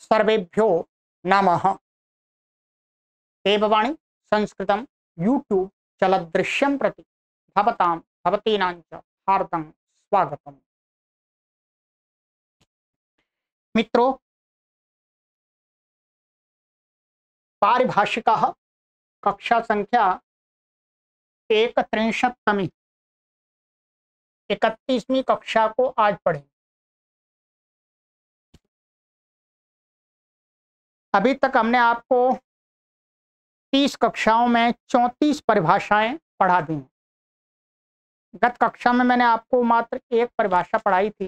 सर्वेभ्यो नमः। देववाणी संस्कृतं यूट्यूब चलदृश्यं प्रति भवतां भवतीनां च हार्दं स्वागतम्। मित्रों, पारिभाषिकाः कक्षा संख्या 31तमी 31वीं कक्षा को आज पढ़ें। अभी तक हमने आपको 30 कक्षाओं में 34 परिभाषाएं पढ़ा दी हैं। गत कक्षा में मैंने आपको मात्र एक परिभाषा पढ़ाई थी,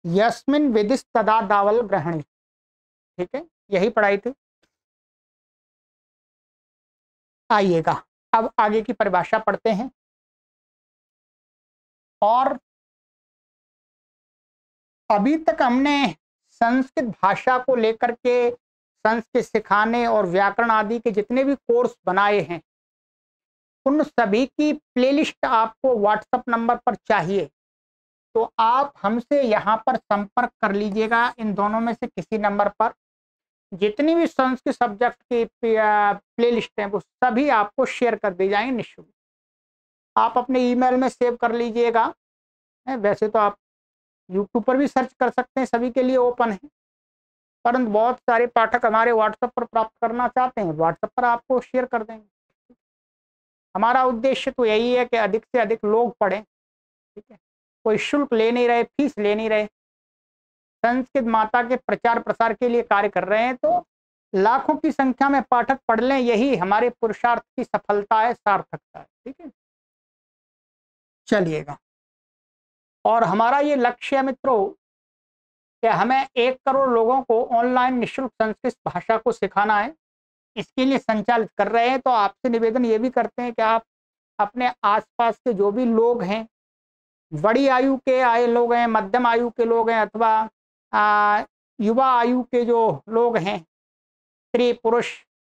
यस्मिन् विधिस्तदा दावल ग्रहणी। ठीक है, यही पढ़ाई थी। आइएगा अब आगे की परिभाषा पढ़ते हैं। और अभी तक हमने संस्कृत भाषा को लेकर के संस्कृत सिखाने और व्याकरण आदि के जितने भी कोर्स बनाए हैं, उन सभी की प्लेलिस्ट आपको व्हाट्सएप नंबर पर चाहिए तो आप हमसे यहाँ पर संपर्क कर लीजिएगा। इन दोनों में से किसी नंबर पर जितनी भी संस्कृत सब्जेक्ट की प्लेलिस्ट हैं वो सभी आपको शेयर कर दी जाएंगे निःशुल्क। आप अपने ईमेल में सेव कर लीजिएगा। वैसे तो आप यूट्यूब पर भी सर्च कर सकते हैं, सभी के लिए ओपन है, परंतु बहुत सारे पाठक हमारे व्हाट्सएप पर प्राप्त करना चाहते हैं, व्हाट्सएप पर आपको शेयर कर देंगे। हमारा उद्देश्य तो यही है कि अधिक से अधिक लोग पढ़ें। ठीक है, कोई शुल्क ले नहीं रहे, फीस ले नहीं रहे, संस्कृत माता के प्रचार प्रसार के लिए कार्य कर रहे हैं, तो लाखों की संख्या में पाठक पढ़ लें, यही हमारे पुरुषार्थ की सफलता है, सार्थकता है। ठीक है, चलिएगा। और हमारा ये लक्ष्य है मित्रों कि हमें 1 करोड़ लोगों को ऑनलाइन निःशुल्क संस्कृत भाषा को सिखाना है। इसके लिए संचालित कर रहे हैं। तो आपसे निवेदन ये भी करते हैं कि आप अपने आसपास के जो भी लोग हैं, बड़ी आयु के आए लोग हैं, मध्यम आयु के लोग हैं, अथवा युवा आयु के जो लोग हैं, स्त्री पुरुष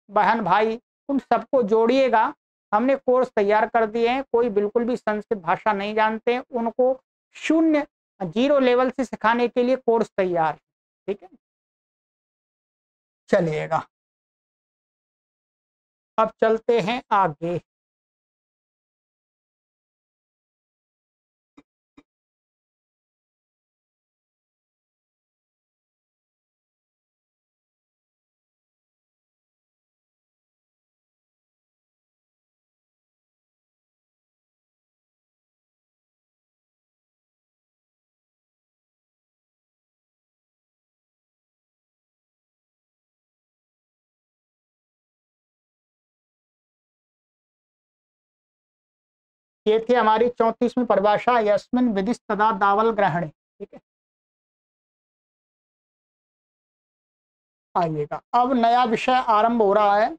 बहन भाई, उन सबको जोड़िएगा। हमने कोर्स तैयार कर दिए हैं। कोई बिल्कुल भी संस्कृत भाषा नहीं जानते हैं, उनको 0 लेवल से सिखाने के लिए कोर्स तैयार है। ठीक है, चलिएगा अब चलते हैं आगे। ये थी हमारी 34वीं परिभाषा, यस्मिन् विधिस्तदा दावल ग्रहणे। ठीक है, आइएगा अब नया विषय आरंभ हो रहा है।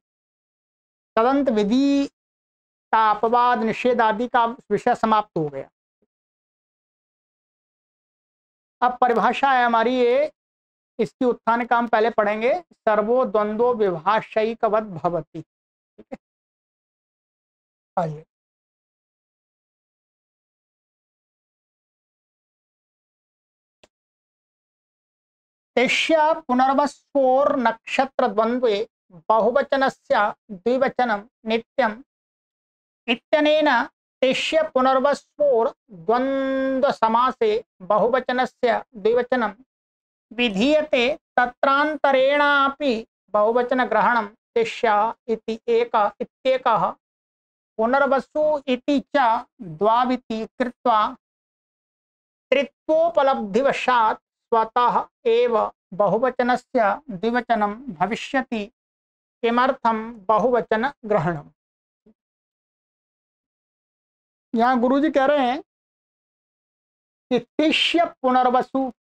तदंत विधि का अपवाद निषेध आदि का विषय समाप्त हो गया। अब परिभाषा है हमारी ये, इसकी उत्थान का हम पहले पढ़ेंगे। सर्वो द्वंद्वो विभाषयिकवद भवति। ठीक है, आइए तेष्या पुनर्वस्वोर नक्षत्र द्वंद्वे बहुवचनस्य द्विवचनं नित्यम् इत्यनेन तेष्य पुनर्वस्वोर द्वंद्व समासे बहुवचनस्य द्विवचनं विधीयते। तत्रान्तरेणापि बहुवचन ग्रहणं तेष्या इति इत्येकः पुनर्वसु इति च द्वाविति कृत्वा त्रित्वोपलब्धिवशात् स्वतः एव बहुवचनस्य द्विवचनं भविष्यति। किमर्थं बहुवचन ग्रहणम्। यहाँ गुरुजी कह रहे हैं कि तिष्य पुनर्वसु,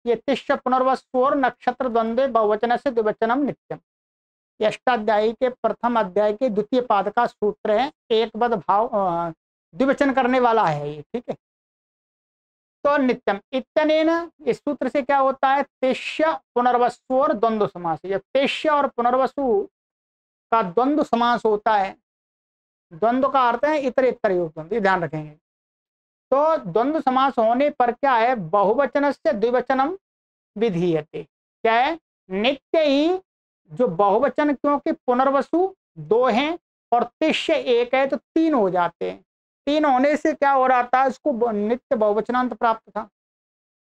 ये तिष्य पुनर्वसु और नक्षत्र द्वंद्वे बहुवचन से द्विवचनम नित्यम, अष्टाध्यायी के प्रथम अध्याय के द्वितीय पाद का सूत्र है। एकवद भाव द्विवचन करने वाला है ये। ठीक है, तो नित्यम इत्यनेन, इस सूत्र से क्या होता है, तेष्य पुनर्वसु और द्वंद्व समास। जब तेष्य और पुनर्वसु का द्वंद्व समास होता है, द्वंद्व का अर्थ है इतर इतर योग द्वंद्व, ध्यान रखेंगे। तो द्वंद्व समास होने पर क्या है, बहुवचन से द्विवचनम विधीयते। क्या है, नित्य ही जो बहुवचन, क्योंकि पुनर्वसु दो हैं और तिष्य एक है तो तीन हो जाते हैं। तीन होने से क्या हो रहा था, इसको नित्य बहुवचनांत प्राप्त था,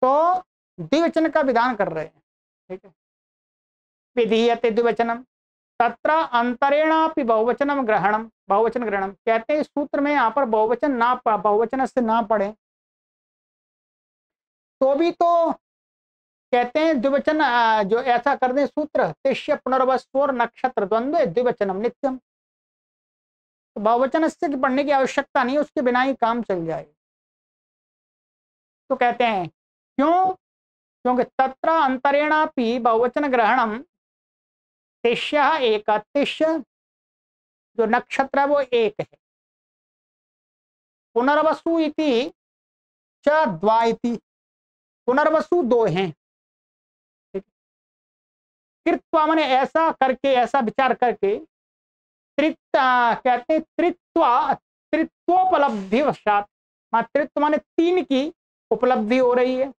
तो द्विवचन का विधान कर रहे हैं। ठीक है, विधीयते द्विवचनम तत्र अंतरेणापि बहुवचनम ग्रहणम, बहुवचन ग्रहणम कहते हैं इस सूत्र में यहाँ पर बहुवचन से ना पढ़े तो भी तो कहते हैं द्विवचन, जो ऐसा कर दे सूत्र, तिष्य पुनर्वस्वर नक्षत्र द्वंद्व द्विवचनम नित्यम, तो बहुवचन से पढ़ने की आवश्यकता नहीं, उसके बिना ही काम चल जाए। तो कहते हैं क्यों, क्योंकि तत्र अंतरेणापि बहुवचन ग्रहणम, तिष्य एक, तिष्य जो नक्षत्र है वो एक है, पुनर्वसु इति च द्वा इति, पुनर्वसु दो हैं। कृत्वा माने ऐसा करके, ऐसा विचार करके, कहते हैं त्रित्वोपलब्धि वशात, त्रित्व माने तीन की उपलब्धि हो रही है।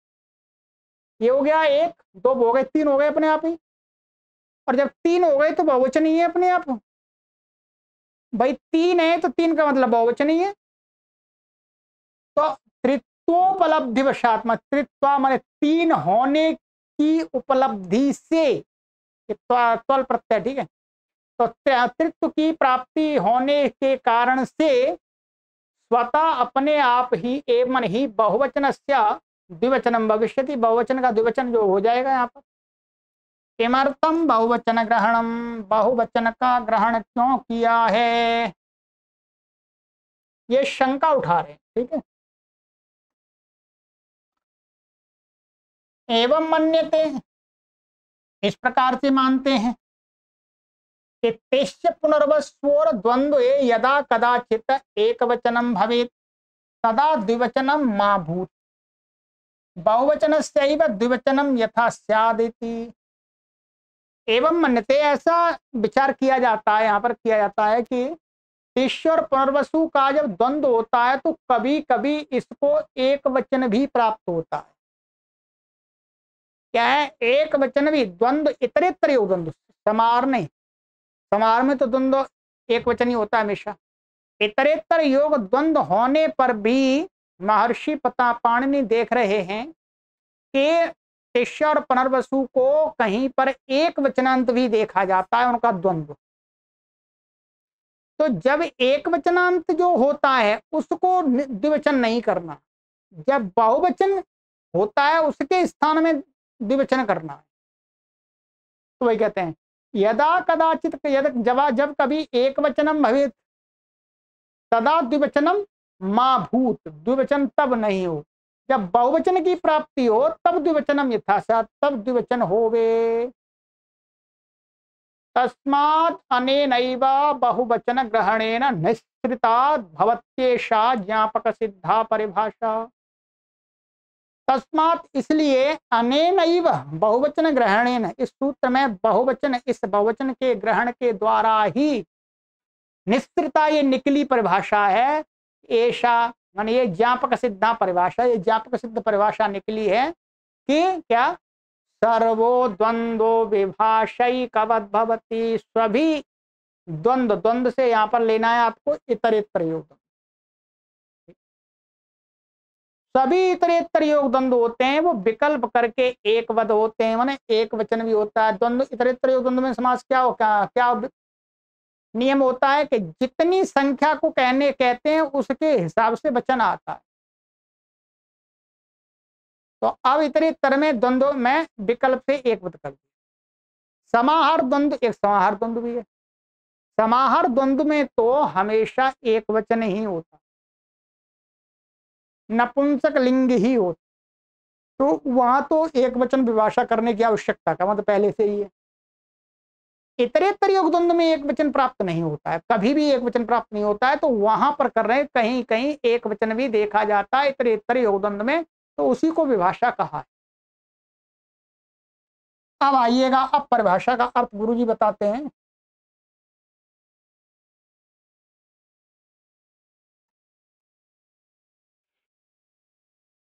ये हो गया एक, दो हो गए, तीन हो गए अपने आप ही, और जब तीन हो गए तो बहुवचन ही है अपने आप। भाई तीन है तो तीन का मतलब बहुवचन ही है। तो त्रित्वोपलब्धि वशात, त्रित्वा माने तीन होने की उपलब्धि से, त्वल प्रत्यय, ठीक है, तो त्रित्व की प्राप्ति होने के कारण से स्वतः अपने आप ही एवं ही बहुवचन द्विवचनम भविष्यति, बहुवचन का द्विवचन जो हो जाएगा यहाँ पर। किमर्थम बहुवचन ग्रहणम, बहुवचन का ग्रहण क्यों किया है, ये शंका उठा रहे हैं। ठीक है, एवं मन्यते, इस प्रकार से मानते हैं कि तेष्य पुनर्वस्वर द्वंद्व यदा कदाचित एक वचनम भवेत तदा द्विवचनम मा भूत, बहुवचन से द्विवचनम यथा स्यादिति। एवं मन्यते, ऐसा विचार किया जाता है, यहाँ पर किया जाता है कि तेष्य और पुनर्वसु का जब द्वंद्व होता है तो कभी कभी इसको एक वचन भी प्राप्त होता है। क्या है, एक वचन भी, द्वंद्व इतरेतर योग द्वंद्व, समार नहीं, समार में तो द्वंद्व एक वचन ही होता है हमेशा। इतरेतर योग द्वंद्व होने पर भी महर्षि पाणिनि देख रहे हैं कि तेष्य और पुनर्वसु को कहीं पर एक वचनांत भी देखा जाता है, उनका द्वंद्व। तो जब एक वचनांत जो होता है उसको द्विवचन नहीं करना, जब बहुवचन होता है उसके स्थान में द्विवचन करना है। तो वही कहते हैं यदा कदाचित, जब कभी एक वचनम भवेत तदा द्विवचनम मा भूत, द्विवचन तब नहीं हो, जब बहुवचन की प्राप्ति हो तब द्विवचनम यथासात, तब द्विवचन होवे। तस्मात् अनेनैव बहुवचन ग्रहणेन निःसृता भवत्येषा ज्ञापक सिद्धा परिभाषा। तस्मात् इसलिए, अनेनैव बहुवचन ग्रहणेन, इस सूत्र में बहुवचन, इस बहुवचन के ग्रहण के द्वारा ही निःसृता, ये निकली परिभाषा है, ऐसा माने ये ज्ञापक सिद्धा परिभाषा, ये ज्ञापक सिद्ध परिभाषा निकली है कि क्या, सर्वो द्वंद्व विभाषैकवद् भवति, सभी द्वंद्व, द्वंद्व से यहाँ पर लेना है आपको इतरेतर योग, सभी इतरेतर योग द्वंद्व होते हैं वो विकल्प करके एक वद होते हैं, माने एक वचन भी होता है। द्वंद्व, इतरेतर योग द्वंद्व में समास क्या हो, क्या नियम होता है कि जितनी संख्या को कहते हैं उसके हिसाब से वचन आता है। तो अब इतरेतर में द्वंद्व में विकल्प से एक वद कर दिया। समाहार द्वंद्व, एक समाहार द्वंद्व भी है। समाहार द्वंद्व में तो हमेशा एक वचन ही होता, नपुंसक लिंग ही होता, तो वहां तो एक वचन विभाषा करने की आवश्यकता का मतलब पहले से ही है। इतरेतर योग द्वंद्व में एक वचन प्राप्त नहीं होता है, कभी भी एक वचन प्राप्त नहीं होता है, तो वहां पर कर रहे हैं कहीं कहीं एक वचन भी देखा जाता है इतरेतर योग द्वंद्व में, तो उसी को विभाषा कहा है। अब आइएगा, अब परिभाषा का अर्थ गुरुजी बताते हैं।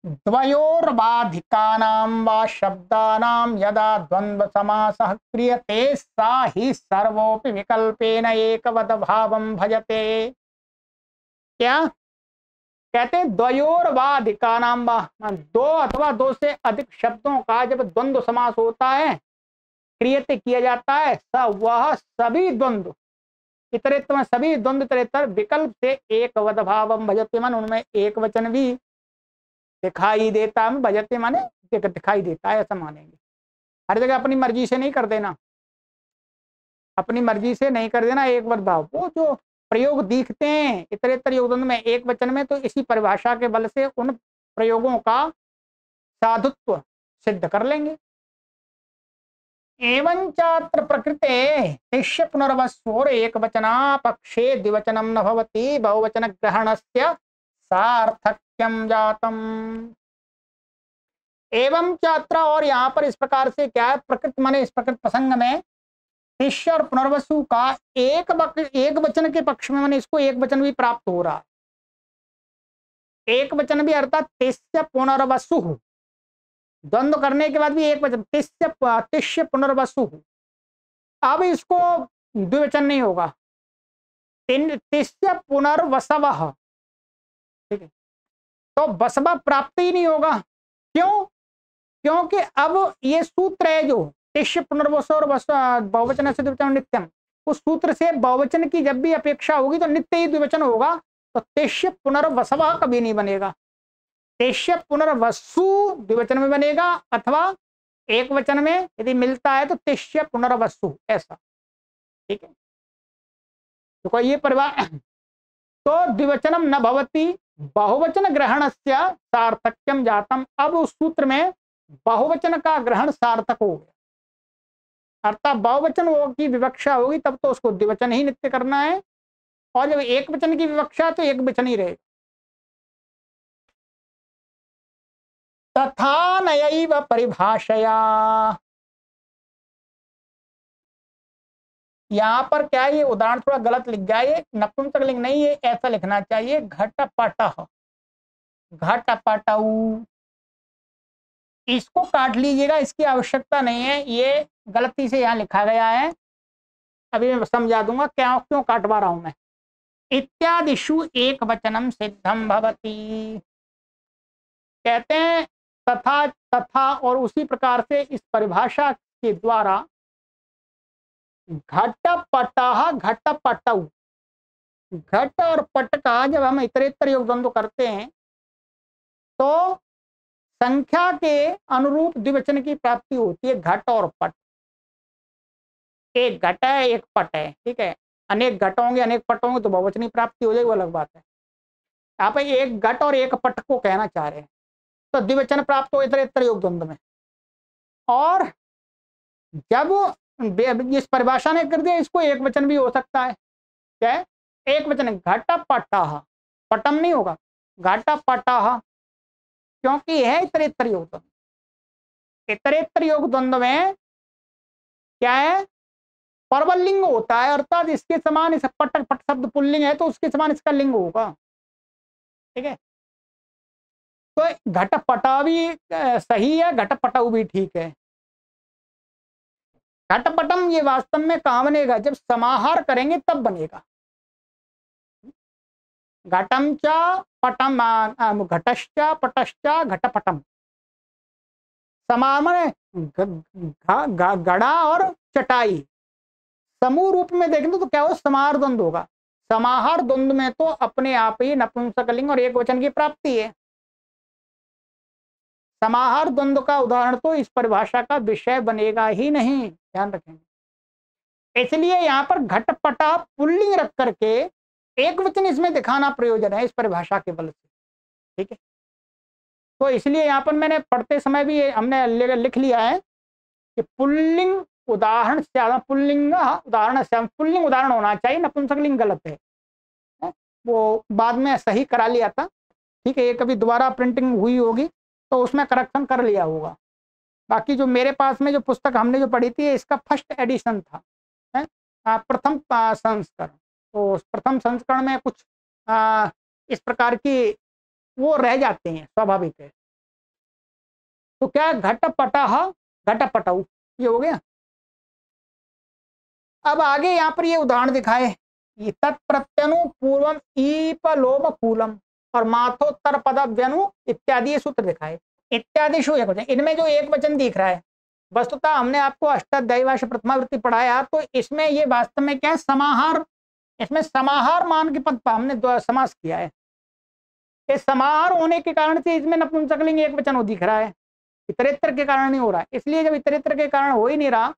द्वयोर्वाधिकानां वा शब्दानां यदा द्वंद्व समासः क्रियते सा ही सर्वोपि विकल्पेन एकवद भावं भजते। क्या कहते हैं? द्वयोर्वाधिकानां वा, दो अथवा दो से अधिक शब्दों का जब द्वंद्व समास होता है, क्रियते किया जाता है, स वह सभी द्वंद्व इतरेत्तर सभी द्वंद्व इतरेत्तर विकल्प से एक वद भावम भजते, मन उनमें एक वचन भी दिखाई देता है। भजते माने दिखाई देता है, ऐसा मानेंगे। हर जगह अपनी मर्जी से नहीं कर देना, अपनी मर्जी से नहीं कर देना एक वद भाव। वो जो प्रयोग दिखते हैं इतरेत्तर योग द्वंद्व में एक वचन में, तो इसी परिभाषा के बल से उन प्रयोगों का साधुत्व सिद्ध कर लेंगे। एवं चात्र प्रकृते शिष्य पुनर्वस्वोर एक वचना पक्षे द्विवचनम न भवति बहुवचन ग्रहणस्य सार्थक्यम जातम। एवं चात्र, और यहाँ पर इस प्रकार से क्या है, प्रकृति माने इस प्रकृति प्रसंग में शिष्य और पुनर्वसु का एक वचन के पक्ष में, माने इसको एक वचन भी प्राप्त हो रहा है। एक वचन भी अर्थात तिष्य पुनर्वसु, द्वंद्व करने के बाद भी एक वचन तिष्य पुनर्वसु। अब इसको द्विवचन नहीं होगा, तिष्य पुनर्वसवः, ठीक है। तो बसवा प्राप्त ही नहीं होगा। क्यों? क्योंकि अब ये सूत्र है जो तिष्य पुनर्वसु और बहुवचन से द्विवचन नित्यम, उस सूत्र से बहुवचन की जब भी अपेक्षा होगी तो नित्य ही द्विवचन होगा। तो तिष्य पुनर्वसवा कभी नहीं बनेगा। तिष्य पुनर्वसु द्विवचन में बनेगा, अथवा एक वचन में यदि मिलता है तो तिष्य पुनर्वसु, ऐसा, ठीक है। तो कोई ये परिवार तो द्विवचनम न भवति बहुवचन ग्रहणस्य सार्थक्यम जातम। अब उस सूत्र में बहुवचन का ग्रहण सार्थक हो गया, अर्थात बहुवचन की विवक्षा होगी तब तो उसको द्विवचन ही नित्य करना है, और जब एक वचन की विवक्षा तो एक वचन ही रहेगा। तथा नयैव परिभाषया, यहाँ पर क्या है, ये उदाहरण थोड़ा गलत लिख गया, ये नपुंसकलिंग नहीं है, ऐसा लिखना चाहिए घटपटः, घटपटऊ। इसको काट लीजिएगा, इसकी आवश्यकता नहीं है, ये गलती से यहाँ लिखा गया है। अभी मैं समझा दूंगा क्या क्यों काटवा रहा हूं मैं। इत्यादिषु एक वचनम सिद्धम भवति, कहते हैं तथा तथा, और उसी प्रकार से इस परिभाषा के द्वारा घटपटः घटपटऊ, घट और पट का जब हम इतरेत्तर योग द्वंद्व करते हैं तो संख्या के अनुरूप द्विवचन की प्राप्ति होती है। घट और पट, एक घट है एक पट है, ठीक है। अनेक घट होंगे अनेक पट होंगे तो बहुवचनी प्राप्ति हो जाएगी, वो अलग बात है। यहाँ पे एक घट और एक पट को कहना चाह रहे हैं, तो द्विवचन प्राप्त हो इतरेत्तर योग द्वंद्व में। और जब इस परिभाषा ने कर दिया, इसको एक वचन भी हो सकता है। क्या है? एक वचन, घटपटः, पटम नहीं होगा, घटपटः, क्योंकि है इतरेत्तर योग द्वंद्व। इतरेत्तर योग द्वंद्व में क्या है, परवलिंग होता है, अर्थात इसके समान, इस पट शब्द पुल्लिंग है तो उसके समान इसका लिंग होगा, ठीक है। तो घटपटा भी सही है, घटपटाऊ भी ठीक है। घटपटम ये वास्तव में कहाँ बनेगा, जब समाहार करेंगे तब बनेगा। घटम च पटम, घटश्च पटश्च घटपटम, समाहार गड़ा और चटाई समूह रूप में देखेंगे तो क्या हो, समाहार द्वंद्व होगा। समाहार द्वंद्व में तो अपने आप ही नपुंसकलिंग और एक वचन की प्राप्ति है। समाहार द्वंद्व का उदाहरण तो इस परिभाषा का विषय बनेगा ही नहीं, ध्यान रखेंगे। इसलिए यहाँ पर घटपटा पुल्लिंग रख करके एक वचन इसमें दिखाना प्रयोजन है इस परिभाषा के बल से, ठीक है। तो इसलिए यहाँ पर मैंने पढ़ते समय भी हमने लिख लिया है कि पुल्लिंग उदाहरण से ज्यादा पुल्लिंग उदाहरण से पुल्लिंग उदाहरण होना चाहिए, नपुंसकलिंग गलत है। वो बाद में सही करा लिया था, ठीक है। ये कभी दोबारा प्रिंटिंग हुई होगी तो उसमें करेक्शन कर लिया होगा। बाकी जो मेरे पास में जो पुस्तक हमने जो पढ़ी थी इसका फर्स्ट एडिशन था, प्रथम संस्करण। तो प्रथम संस्करण में कुछ इस प्रकार की वो रह जाते हैं, स्वाभाविक है। तो क्या है, घटपटः घटपटौ, ये हो गया। अब आगे यहाँ पर ये उदाहरण दिखाए, तत्प्रत्यनु पूर्वम ईपलोम कूलम और माथोत्तर पदव्यनु इत्यादि, ये सूत्र दिखाए। इत्यादि शो एक वचन, इनमें जो एक वचन दिख रहा है, वस्तुतः हमने आपको अष्टाध्यायी भाष्य प्रथमावृत्ति पढ़ाया, तो इसमें ये वास्तव में क्या है, समाहार, इसमें समाहार मान के पद पर हमने समास किया है। इस समाहार होने के कारण से इसमें नपुंसकलिंग एक वचन हो दिख रहा है, इतरेतर के कारण नहीं हो रहा है। इसलिए जब इतरेतर के कारण हो ही नहीं रहा,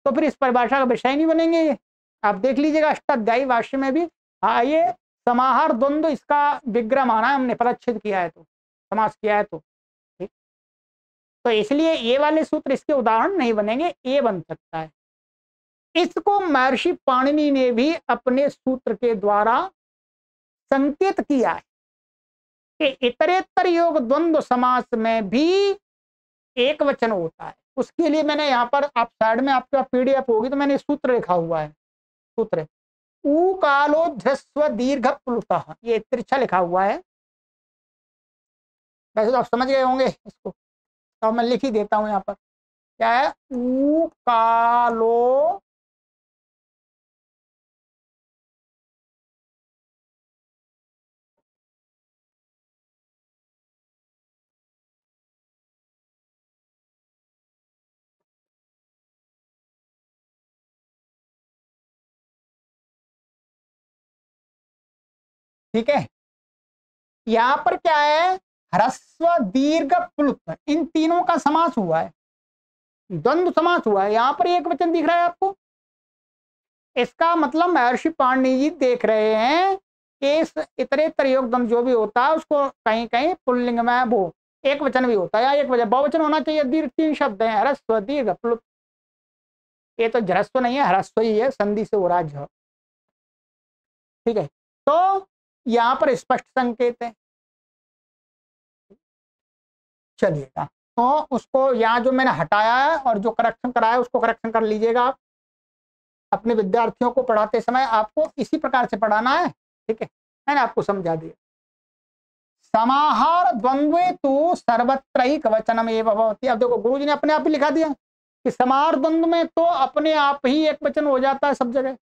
तो फिर इस परिभाषा का विषय नहीं बनेंगे ये। आप देख लीजिएगा अष्टाध्यायी भाष्य में भी, हाँ, ये समाहार द्वंद्व इसका विग्रह माना है हमने, पदच्छेद किया है तो, समास किया है तो, ठीक। तो इसलिए ये वाले सूत्र इसके उदाहरण नहीं बनेंगे, ये बन सकता है। इसको महर्षि पाणिनि ने भी अपने सूत्र के द्वारा संकेत किया है कि इतरेतर योग द्वंद्व समास में भी एक वचन होता है। उसके लिए मैंने यहाँ पर, आप साइड में आपके पास पीडीएफ होगी तो मैंने सूत्र लिखा हुआ है, सूत्र ऊ कालो ध्रस्व दीर्घ प्लुतः, ये तिरछा लिखा हुआ है, वैसे तो आप समझ गए होंगे इसको, तो मैं लिख ही देता हूं यहाँ पर। क्या है, ऊ कालो ठीक है। यहाँ पर क्या है, ह्रस्व दीर्घ प्लुत, इन तीनों का समास हुआ है, द्वंद्व समास हुआ है। यहाँ पर एक वचन दिख रहा है आपको, इसका मतलब महर्षि पाणिनि जी देख रहे हैं कि इस इतरेतर योग द्वंद्व जो भी होता है उसको कहीं कहीं पुल्लिंग में वो एक वचन भी होता है, या एक वचन बहुवचन होना चाहिए। दीर्घ तीन शब्द हैं, ह्रस्व दीर्घ प्लुत, ये तो ह्रस्व नहीं है, ह्रस्व ही है, संधि से हो रहा है, ठीक है। तो यहाँ पर स्पष्ट संकेत है। चलिएगा, तो उसको यहाँ जो मैंने हटाया है और जो करेक्शन कराया है उसको करेक्शन कर लीजिएगा आप। अपने विद्यार्थियों को पढ़ाते समय आपको इसी प्रकार से पढ़ाना है, ठीक है, मैंने आपको समझा दिया। समाहार द्वंद्वे तो सर्वत्रैक वचनम एव भवति। अब देखो गुरुजी ने अपने आप ही लिखा दिया कि समाहार द्वंद्व में तो अपने आप ही एक वचन हो जाता है सब जगह,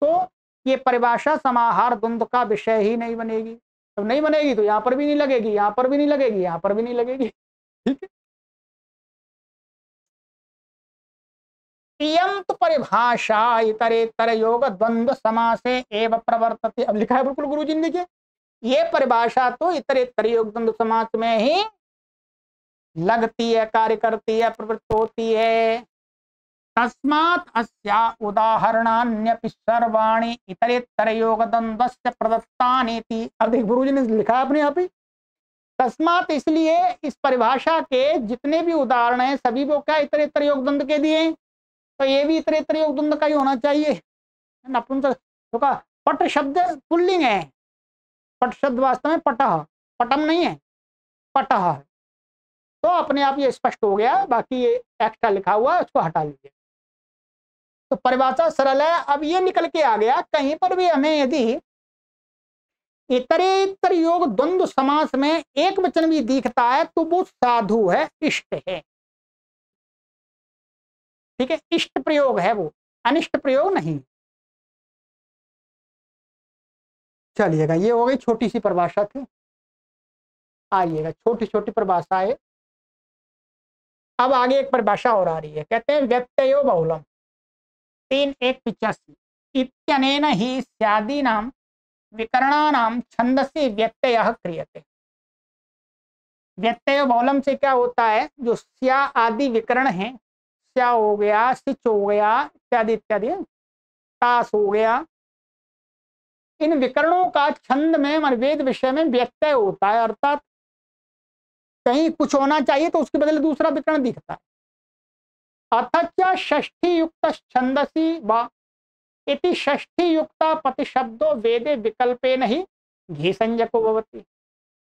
तो ये परिभाषा समाहार द्वंद्व का विषय ही नहीं बनेगी। तो नहीं बनेगी तो यहाँ पर भी नहीं लगेगी, यहाँ पर भी नहीं लगेगी, यहाँ पर भी नहीं लगेगी, ठीक है। इयं तु परिभाषा इतरेतर योग द्वंद्व समासे एव प्रवर्तते। अब लिखा है बिल्कुल गुरुजी ने, देखिए ये परिभाषा तो इतरेतर योग द्वंद्व समास में ही लगती है, कार्य करती है, प्रवृत्त होती है। तस्मात् अस्या उदाहरणान्यपि सर्वाणि इतरेतर योग द्वंद्वस्य प्रदत्तानीति। अब देखिए गुरुजी ने लिखा अपने आप ही, तस्मात् इसलिए इस परिभाषा के जितने भी उदाहरण हैं सभी वो क्या इतरेतर योग द्वंद्व के दिए, तो ये भी इतरेतर योग द्वंद्व का ही होना चाहिए। नपुंसक तो का पट शब्द पुल्लिंग है, पट शब्द वास्तव में पटह, पटम नहीं है, पटह है। तो अपने आप ये स्पष्ट हो गया, बाकी ये एक्स्ट्रा लिखा हुआ है उसको हटा लीजिए। तो परिभाषा सरल है। अब ये निकल के आ गया, कहीं पर भी हमें यदि इतरेतर योग द्वंद्व समास में एक वचन भी दिखता है तो वो साधु है, इष्ट है, ठीक है, इष्ट प्रयोग है, वो अनिष्ट प्रयोग नहीं। चलिएगा, ये हो गई छोटी सी परिभाषा थी। आइएगा छोटी छोटी परिभाषाएं, अब आगे एक परिभाषा और आ रही है, कहते हैं व्यत्ययो बहुलम 3:185 इत्यनेन ही स्यादीनां विकरणानां छंदसि व्यत्ययः क्रियते। व्यत्यय बहुलम से क्या होता है, जो स्या आदि विकरण हैं, स्या हो गया, सिच हो गया, इत्यादि इत्यादि, तास हो गया, इन विकरणों का छंद में मन वेद विषय में व्यत्यय होता है, अर्थात कहीं कुछ होना चाहिए तो उसके बदले दूसरा विकरण दिखता है। अथच षष्ठी युक्त छंदसी व इति षष्ठी युक्ता प्रतिशब्दो वेदे विकल्पे नहीं घी संज्ञको भवति।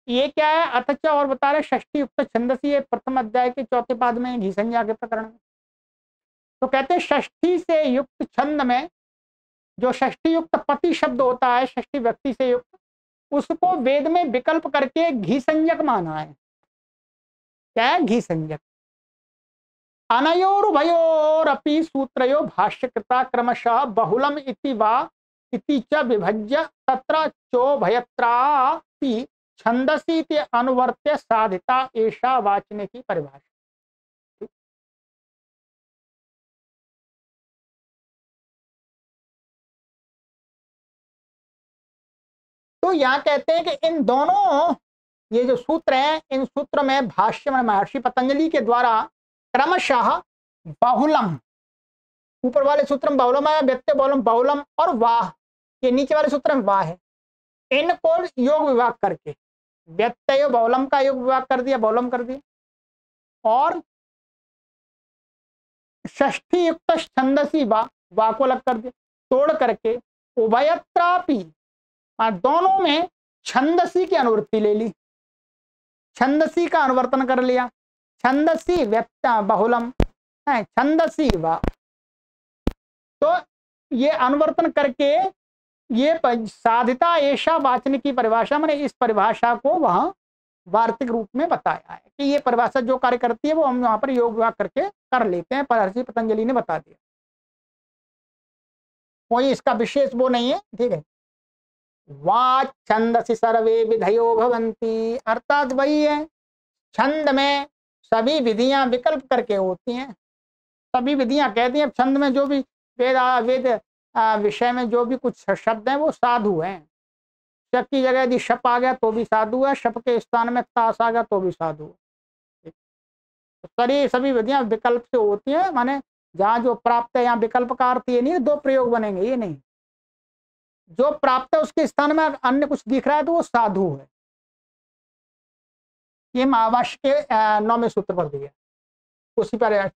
ये क्या है, अथच और बता रहे षष्ठी युक्त छंदसी, ये प्रथम अध्याय के चौथे पाद में घी संज्ञा के प्रकरण में। तो कहते हैं षष्ठी से युक्त छंद में जो षष्ठी युक्त पति शब्द होता है, षष्ठी व्यक्ति से युक्त, उसको वेद में विकल्प करके घी संज्ञक माना है। क्या है? घी संज्ञक। अनयोरुभयोरपि सूत्रयो भाष्यकृता क्रमशः बहुलम इति वा इति च विभज्य तत्र चोभयत्रापि छंदसी इति अनुवर्त्य साधिता एषा वाचने की परिभाषा। तो यहाँ कहते हैं कि इन दोनों ये जो सूत्र हैं, इन सूत्र में भाष्य में महर्षि पतंजलि के द्वारा क्रमशः बाहुलम, ऊपर वाले सूत्र में बाहुलम है, व्यक्ति बाहुलम, बाहुलम और वाह, ये नीचे वाले सूत्र में वाह है, इनको योग विभाग करके व्यत्यय बाहुलम का योग विभाग कर दिया, बाहुलम कर दिया, और षष्ठी युक्त छंदसी वाह को अलग कर दिया, तोड़ करके उभयत्रापि दोनों में छंदसी की अनुवृत्ति ले ली, छंदसी का अनुवर्तन कर लिया, छंदसी व्यक्ता बहुलम है, छंदसी वा। तो ये अनुवर्तन करके ये साधिता ऐसा वाचन की परिभाषा, मैंने इस परिभाषा को वहां वार्तिक रूप में बताया है कि ये परिभाषा जो कार्य करती है वो हम यहाँ पर योग विभाग करके कर लेते हैं, महर्षि पतंजलि ने बता दिया, कोई इसका विशेष वो नहीं है, ठीक है। वाच छंदसी सर्वे विधयो भवंती, अर्थात वही है, छंद में सभी विधियां विकल्प करके होती हैं, सभी विधियां कहती हैं छंद में जो भी वेद विषय में जो भी कुछ शब्द हैं वो साधु हैं, शप की जगह यदि शप आ गया तो भी साधु है, शप के स्थान में तास आ गया तो भी साधु है। तो सभी विधियां विकल्प से होती हैं, माने जहाँ जो प्राप्त है यहाँ विकल्प का अर्थ ये नहीं दो प्रयोग बनेंगे, ये नहीं, जो प्राप्त है उसके स्थान में अन्य कुछ दिख रहा है तो वो साधु है। ये महावाश के 9वें सूत्र पर दिया, उसी पर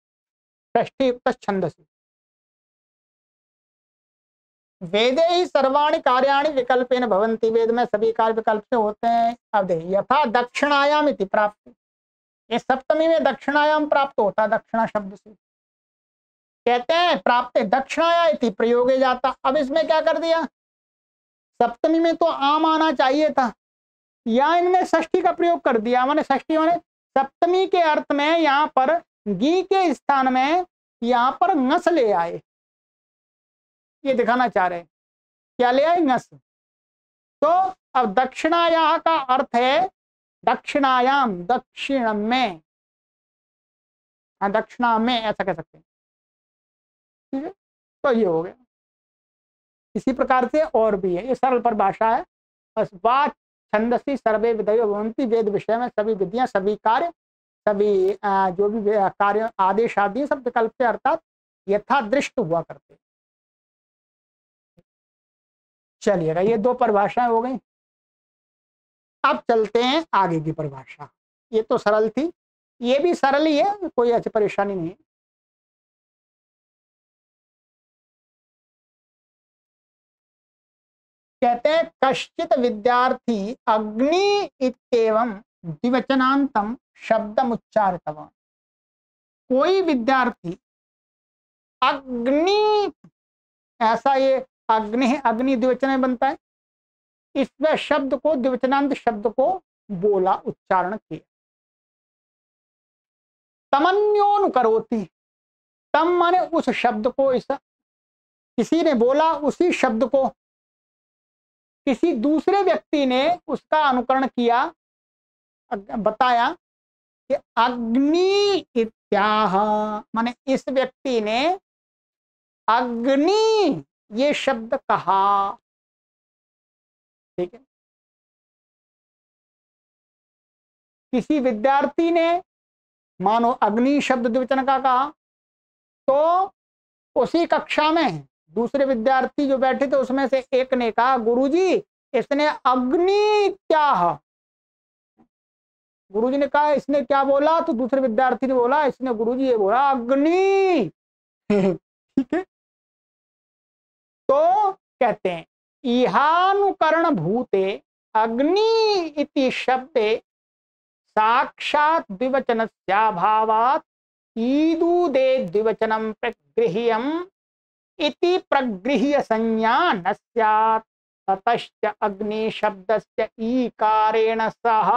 षष्ठी युक्त छंदसी। वेदे ही सर्वाणि कार्याणि विकल्पेन भवन्ति, वेद में सभी कार्य विकल्प से होते हैं। अब देखिए, यथा दक्षिणायाम इति प्राप्ति, ये सप्तमी में दक्षिणायाम प्राप्त होता है, दक्षिणा शब्द से कहते हैं प्राप्त दक्षिणाया इति प्रयोगे जाता। अब इसमें क्या कर दिया, सप्तमी में तो आम आना चाहिए था, या इनमें षष्ठी का प्रयोग कर दिया, माने षष्ठी माने सप्तमी के अर्थ में यहाँ पर गी के स्थान में यहाँ पर ngस ले आए, ये दिखाना चाह रहे हैं, क्या ले आए, ngस। तो अब दक्षिणाया का अर्थ है दक्षिणायाम, दक्षिण में, दक्षिणा में ऐसा कह सकते हैं, ठीक है। तो ये हो गया, इसी प्रकार से और भी है, ये सरल परिभाषा है। बस बात छंदसी सर्वे विधयो भवन्ति, वेद विषय में सभी विधियां, सभी कार्य, सभी जो भी कार्य आदेश आदि सब विकल्प से अर्थात यथादृष्ट हुआ करते। चलिएगा, ये दो परिभाषाएं हो गई। अब चलते हैं आगे की परिभाषा, ये तो सरल थी, ये भी सरल ही है, कोई ऐसी परेशानी नहीं है। कहते हैं कश्चित विद्यार्थी अग्नि इत्येवं द्विवचनांतम शब्दम उच्चारितवान, कोई विद्यार्थी अग्नि, ऐसा ये अग्नि है, अग्नि द्विवचन में बनता है, इसमें शब्द को द्विवचनांत शब्द को बोला, उच्चारण किया। तमन्योनुकरोति, तम माने उस शब्द को, इस किसी ने बोला, उसी शब्द को किसी दूसरे व्यक्ति ने उसका अनुकरण किया, बताया कि अग्नि इत्याह, माने इस व्यक्ति ने अग्नि ये शब्द कहा, ठीक है। किसी विद्यार्थी ने मानो अग्नि शब्द द्विवचन का कहा, तो उसी कक्षा में दूसरे विद्यार्थी जो बैठे थे उसमें से एक ने कहा, गुरुजी इसने अग्नि त्याह, गुरुजी ने कहा इसने क्या बोला, तो दूसरे विद्यार्थी ने बोला इसने गुरुजी ये बोला अग्नि ठीक है। तो कहते हैं इहानुकरण भूते अग्नि इति शब्दे साक्षात द्विवचनस्याभावात् ईदुदे द्विवचनम प्रगृह्यम इति प्रगृह्य संज्ञा न स्यात्, ततश्च अग्नि शब्दस्य ईकारेण सह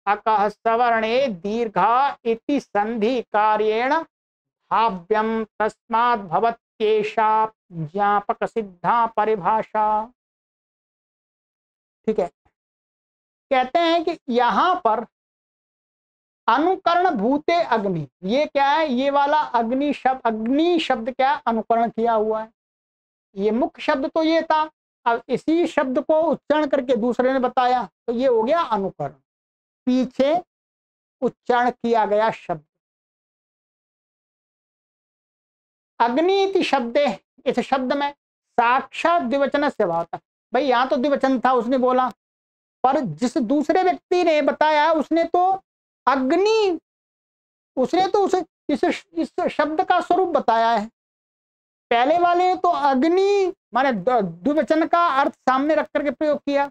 अकः सवर्णे दीर्घा इति संधि कार्येण भाव्यम तस्मात् भवत्येषा ज्ञापक सिद्धा परिभाषा। ठीक है, कहते हैं कि यहां पर अनुकरण भूते अग्नि, ये क्या है, ये वाला अग्नि शब्द क्या अनुकरण किया हुआ है। ये मुख्य शब्द तो ये था, अब इसी शब्द को उच्चारण करके दूसरे ने बताया तो ये हो गया अनुकरण, पीछे उच्चारण किया गया शब्द। अग्नि शब्द, इस शब्द में साक्षात द्विवचन से भाव था। भाई यहां तो द्विवचन था उसने बोला, पर जिस दूसरे व्यक्ति ने बताया उसने तो अग्नि, उसने तो उसे इस शब्द का स्वरूप बताया है। पहले वाले ने तो अग्नि माने द्विवचन का अर्थ सामने रख करके प्रयोग किया,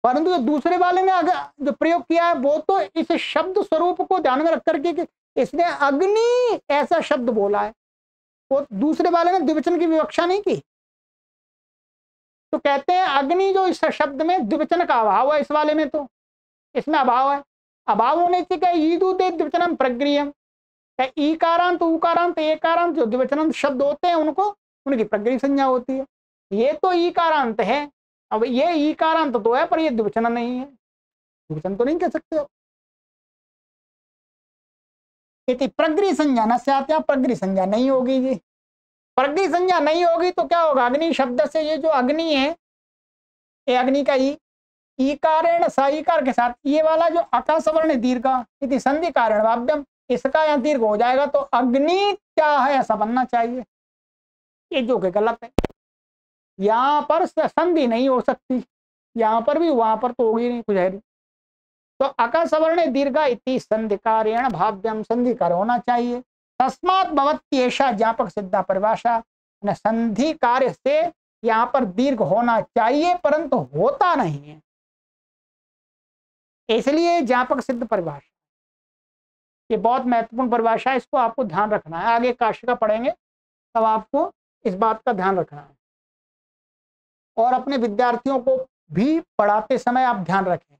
परंतु दूसरे वाले ने जो प्रयोग किया है वो तो इस शब्द स्वरूप को ध्यान में रख करके कि इसने अग्नि ऐसा शब्द बोला है, वो दूसरे वाले ने द्विवचन की विवक्षा नहीं की। तो कहते हैं अग्नि जो इस शब्द में द्विवचन का अभाव है, इस वाले में तो इसमें अभाव है। अभाव होने से क्या ईदू दे द्विवचनम प्रग्रियम, ईकारांत उकारांत एकारांत जो द्विवचन शब्द होते हैं उनको उनकी प्रग्रही संज्ञा होती है। ये तो ईकारांत है, अब ये ईकारांत तो है पर ये द्विवचन नहीं है, द्विवचन तो नहीं कह सकते। यदि प्रग्रही संज्ञा न से प्रग्रही संज्ञा नहीं होगी जी, प्रग्रही संज्ञा नहीं होगी तो क्या होगा, अग्नि शब्द से ये जो अग्नि है, ये अग्नि का ईकारेण सईकार के साथ ये वाला जो आकाश वर्ण दीर्घ इति संधि कारण वाव्यम, इसका यहाँ दीर्घ हो जाएगा तो अग्नि क्या है ऐसा बनना चाहिए, ये जो कि गलत है। यहाँ पर संधि नहीं हो सकती, यहाँ पर भी वहां पर तो होगी नहीं कुछ है। तो आकाश वर्ण दीर्घ इति संधि कार्येण भाव्यम, संधि कार्य होना चाहिए। तस्मात् भवति ऐसा ज्ञापक सिद्धा परिभाषा, संधि कार्य से यहाँ पर दीर्घ होना चाहिए परंतु होता नहीं है, इसलिए ज्ञापक सिद्ध परिभाषा। ये बहुत महत्वपूर्ण परिभाषा है, इसको आपको ध्यान रखना है, आगे काशिका पढ़ेंगे तब आपको इस बात का ध्यान रखना है। और अपने विद्यार्थियों को भी पढ़ाते समय आप ध्यान रखें।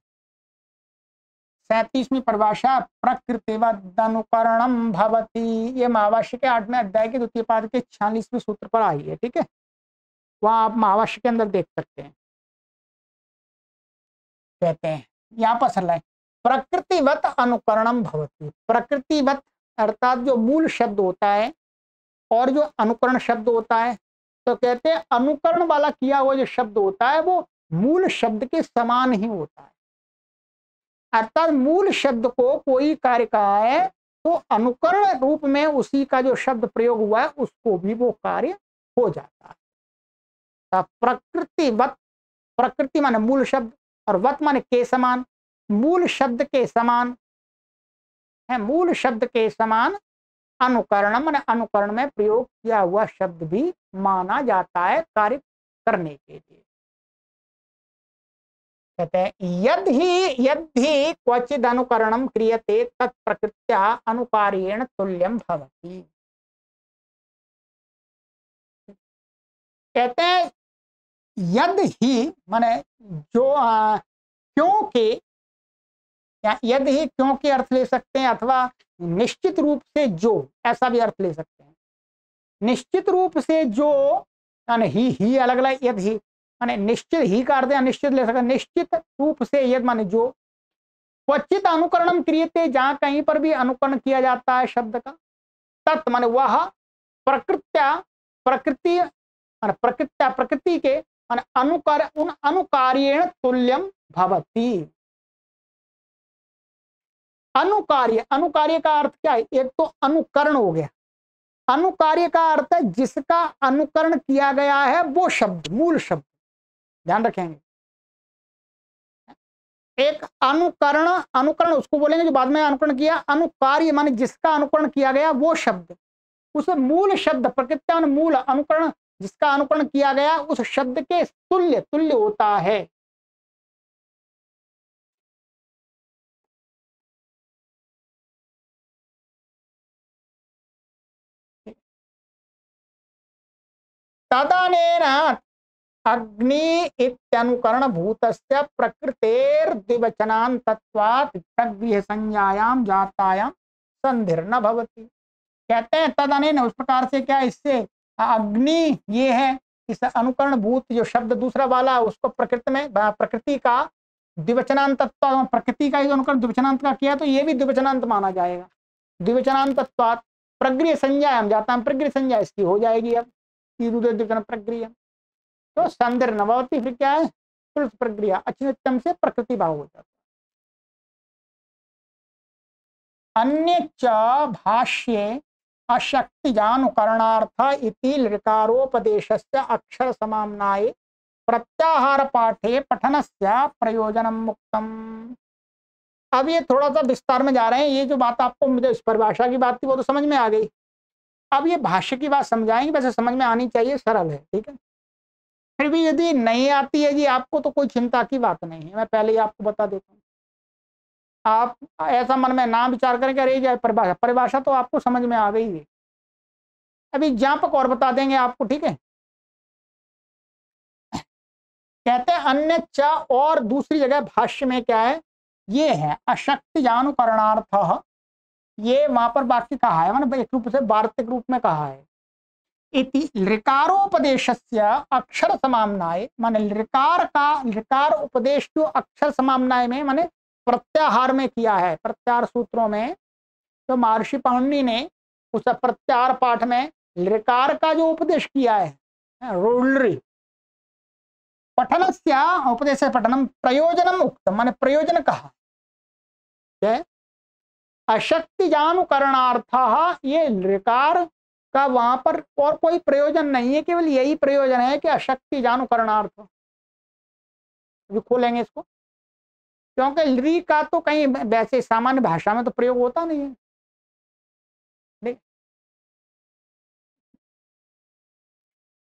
37वीं परिभाषा प्रकृतिवदनुकरणम भवति, ये महाभाष्य के 8वें अध्याय के द्वितीय पाद के 46वें सूत्र पर आई है। ठीक है, वहां आप महाभाष्य के अंदर देख सकते हैं। कहते हैं यहाँ पर सरल है, प्रकृतिवत अनुकरणम भवति, प्रकृतिवत अर्थात जो मूल शब्द होता है और जो अनुकरण शब्द होता है, तो कहते हैं अनुकरण वाला किया हुआ जो शब्द होता है वो मूल शब्द के समान ही होता है। अर्थात मूल शब्द को कोई कार्य कहा है तो अनुकरण रूप में उसी का जो शब्द प्रयोग हुआ है उसको भी वो कार्य हो जाता है। प्रकृतिवत, प्रकृति माने मूल शब्द और वत माने के समान, मूल शब्द के समान है, मूल शब्द के समान अनुकरण माने अनुकरण में प्रयोग किया हुआ शब्द भी माना जाता है कार्य करने के लिए। कहते हैं यदि क्वचिद अनुकरणम क्रियते तत्प्रकृत्या अनुकार्येण तुल्यम भवति। कहते हैं यद ही माने जो क्योंकि, या यद ही क्योंकि अर्थ ले सकते हैं अथवा निश्चित रूप से जो, ऐसा भी अर्थ ले सकते हैं। निश्चित रूप से जो यानी ही अलग अलग, यद ही माने निश्चित, ही का अर्थ निश्चित ले सकते, निश्चित रूप से यद माने जो, क्वचित अनुकरणम क्रियते जहां कहीं पर भी अनुकरण किया जाता है शब्द का, तत् माने वह, प्रकृत्या प्रकृति प्रकृत्या प्रकृति के माने उन अनुकार्येण तुल्यम भवति। अनुकार्य, अनुकार्य का अर्थ क्या है, एक तो अनुकरण हो गया, अनुकार्य का अर्थ है जिसका अनुकरण किया गया है वो शब्द, मूल शब्द, ध्यान रखेंगे। एक अनुकरण, अनुकरण उसको बोलेंगे जो बाद में अनुकरण किया, अनुकार्य माने जिसका अनुकरण किया गया वो शब्द, उस मूल शब्द प्रकृत्या मूल अनुकरण जिसका अनुकरण किया गया उस शब्द के तुल्य, तुल्य होता है। तदनेन अग्नि इत्यनुकरण भूतस्य प्रकृतेर द्विवचनान्तत्वात् प्रगृह्य संज्ञायाम जातायाम संधिर न भवति। कहते हैं तद अनेन, उस प्रकार से क्या इससे अग्नि ये है इस अनुकरण भूत जो शब्द दूसरा वाला उसको प्रकृति में प्रकृति का द्विवचनांत तत्व, प्रकृति का अनुकरण द्विवचनांत का किया तो ये भी द्विवचनांत माना जाएगा। द्विवचनांतत्वात् प्रगृह्य संज्ञायाम जातायाम, प्रगृह्य संज्ञा इसकी हो जाएगी अब प्रक्रिया। तो संधिर न भवति, फिर क्या है प्रक्रिया अचिनित्यम से प्रकृति भाव हो जाता है। अन्य च भाष्ये अशक्तिजानुकरणार्थ इति लृकारोपदेशस्य अक्षर समाम्नाये प्रत्याहार पाठे पठनस्य प्रयोजनम मुक्तम। अब ये थोड़ा सा विस्तार में जा रहे हैं। ये जो बात आपको मुझे इस परिभाषा की बात थी वो तो समझ में आ गई। अब ये भाष्य की बात समझाएंगे, वैसे समझ में आनी चाहिए, सरल है, ठीक है। फिर भी यदि नहीं आती है जी आपको तो कोई चिंता की बात नहीं है, मैं पहले ही आपको बता देता हूँ। आप ऐसा मन में ना विचार करें कि अरे परिभाषा, परिभाषा तो आपको समझ में आ गई है। अभी ज्ञापक और बता देंगे आपको, ठीक है। कहते हैं अन्य च, और दूसरी जगह भाष्य में क्या है, ये है अशक्तिजानुकरणार्थ। ये वहां पर वाक्य कहा है, मतलब एक रूप से वार्तिक रूप में कहा है। इति लृकारोपदेशस्य अक्षर समाम्नाय, माने लृकार का, लृकार उपदेश जो अक्षर समाम्नाय में माने प्रत्याहार में किया है, प्रत्याहार सूत्रों में। तो महर्षि पाणिनि ने उस प्रत्याहार पाठ में लृकार का जो उपदेश किया है, रोलरी पठनस्य उपदेश पठनम प्रयोजनम उक्तम, माने प्रयोजन कहा है। अशक्तिजानुकरणार्थ, ये लृकार का वहां पर और कोई प्रयोजन नहीं है, केवल यही प्रयोजन है कि अशक्तिजानुकरणार्थ। खोलेंगे इसको, क्योंकि लृ का तो कहीं वैसे सामान्य भाषा में तो प्रयोग होता नहीं है।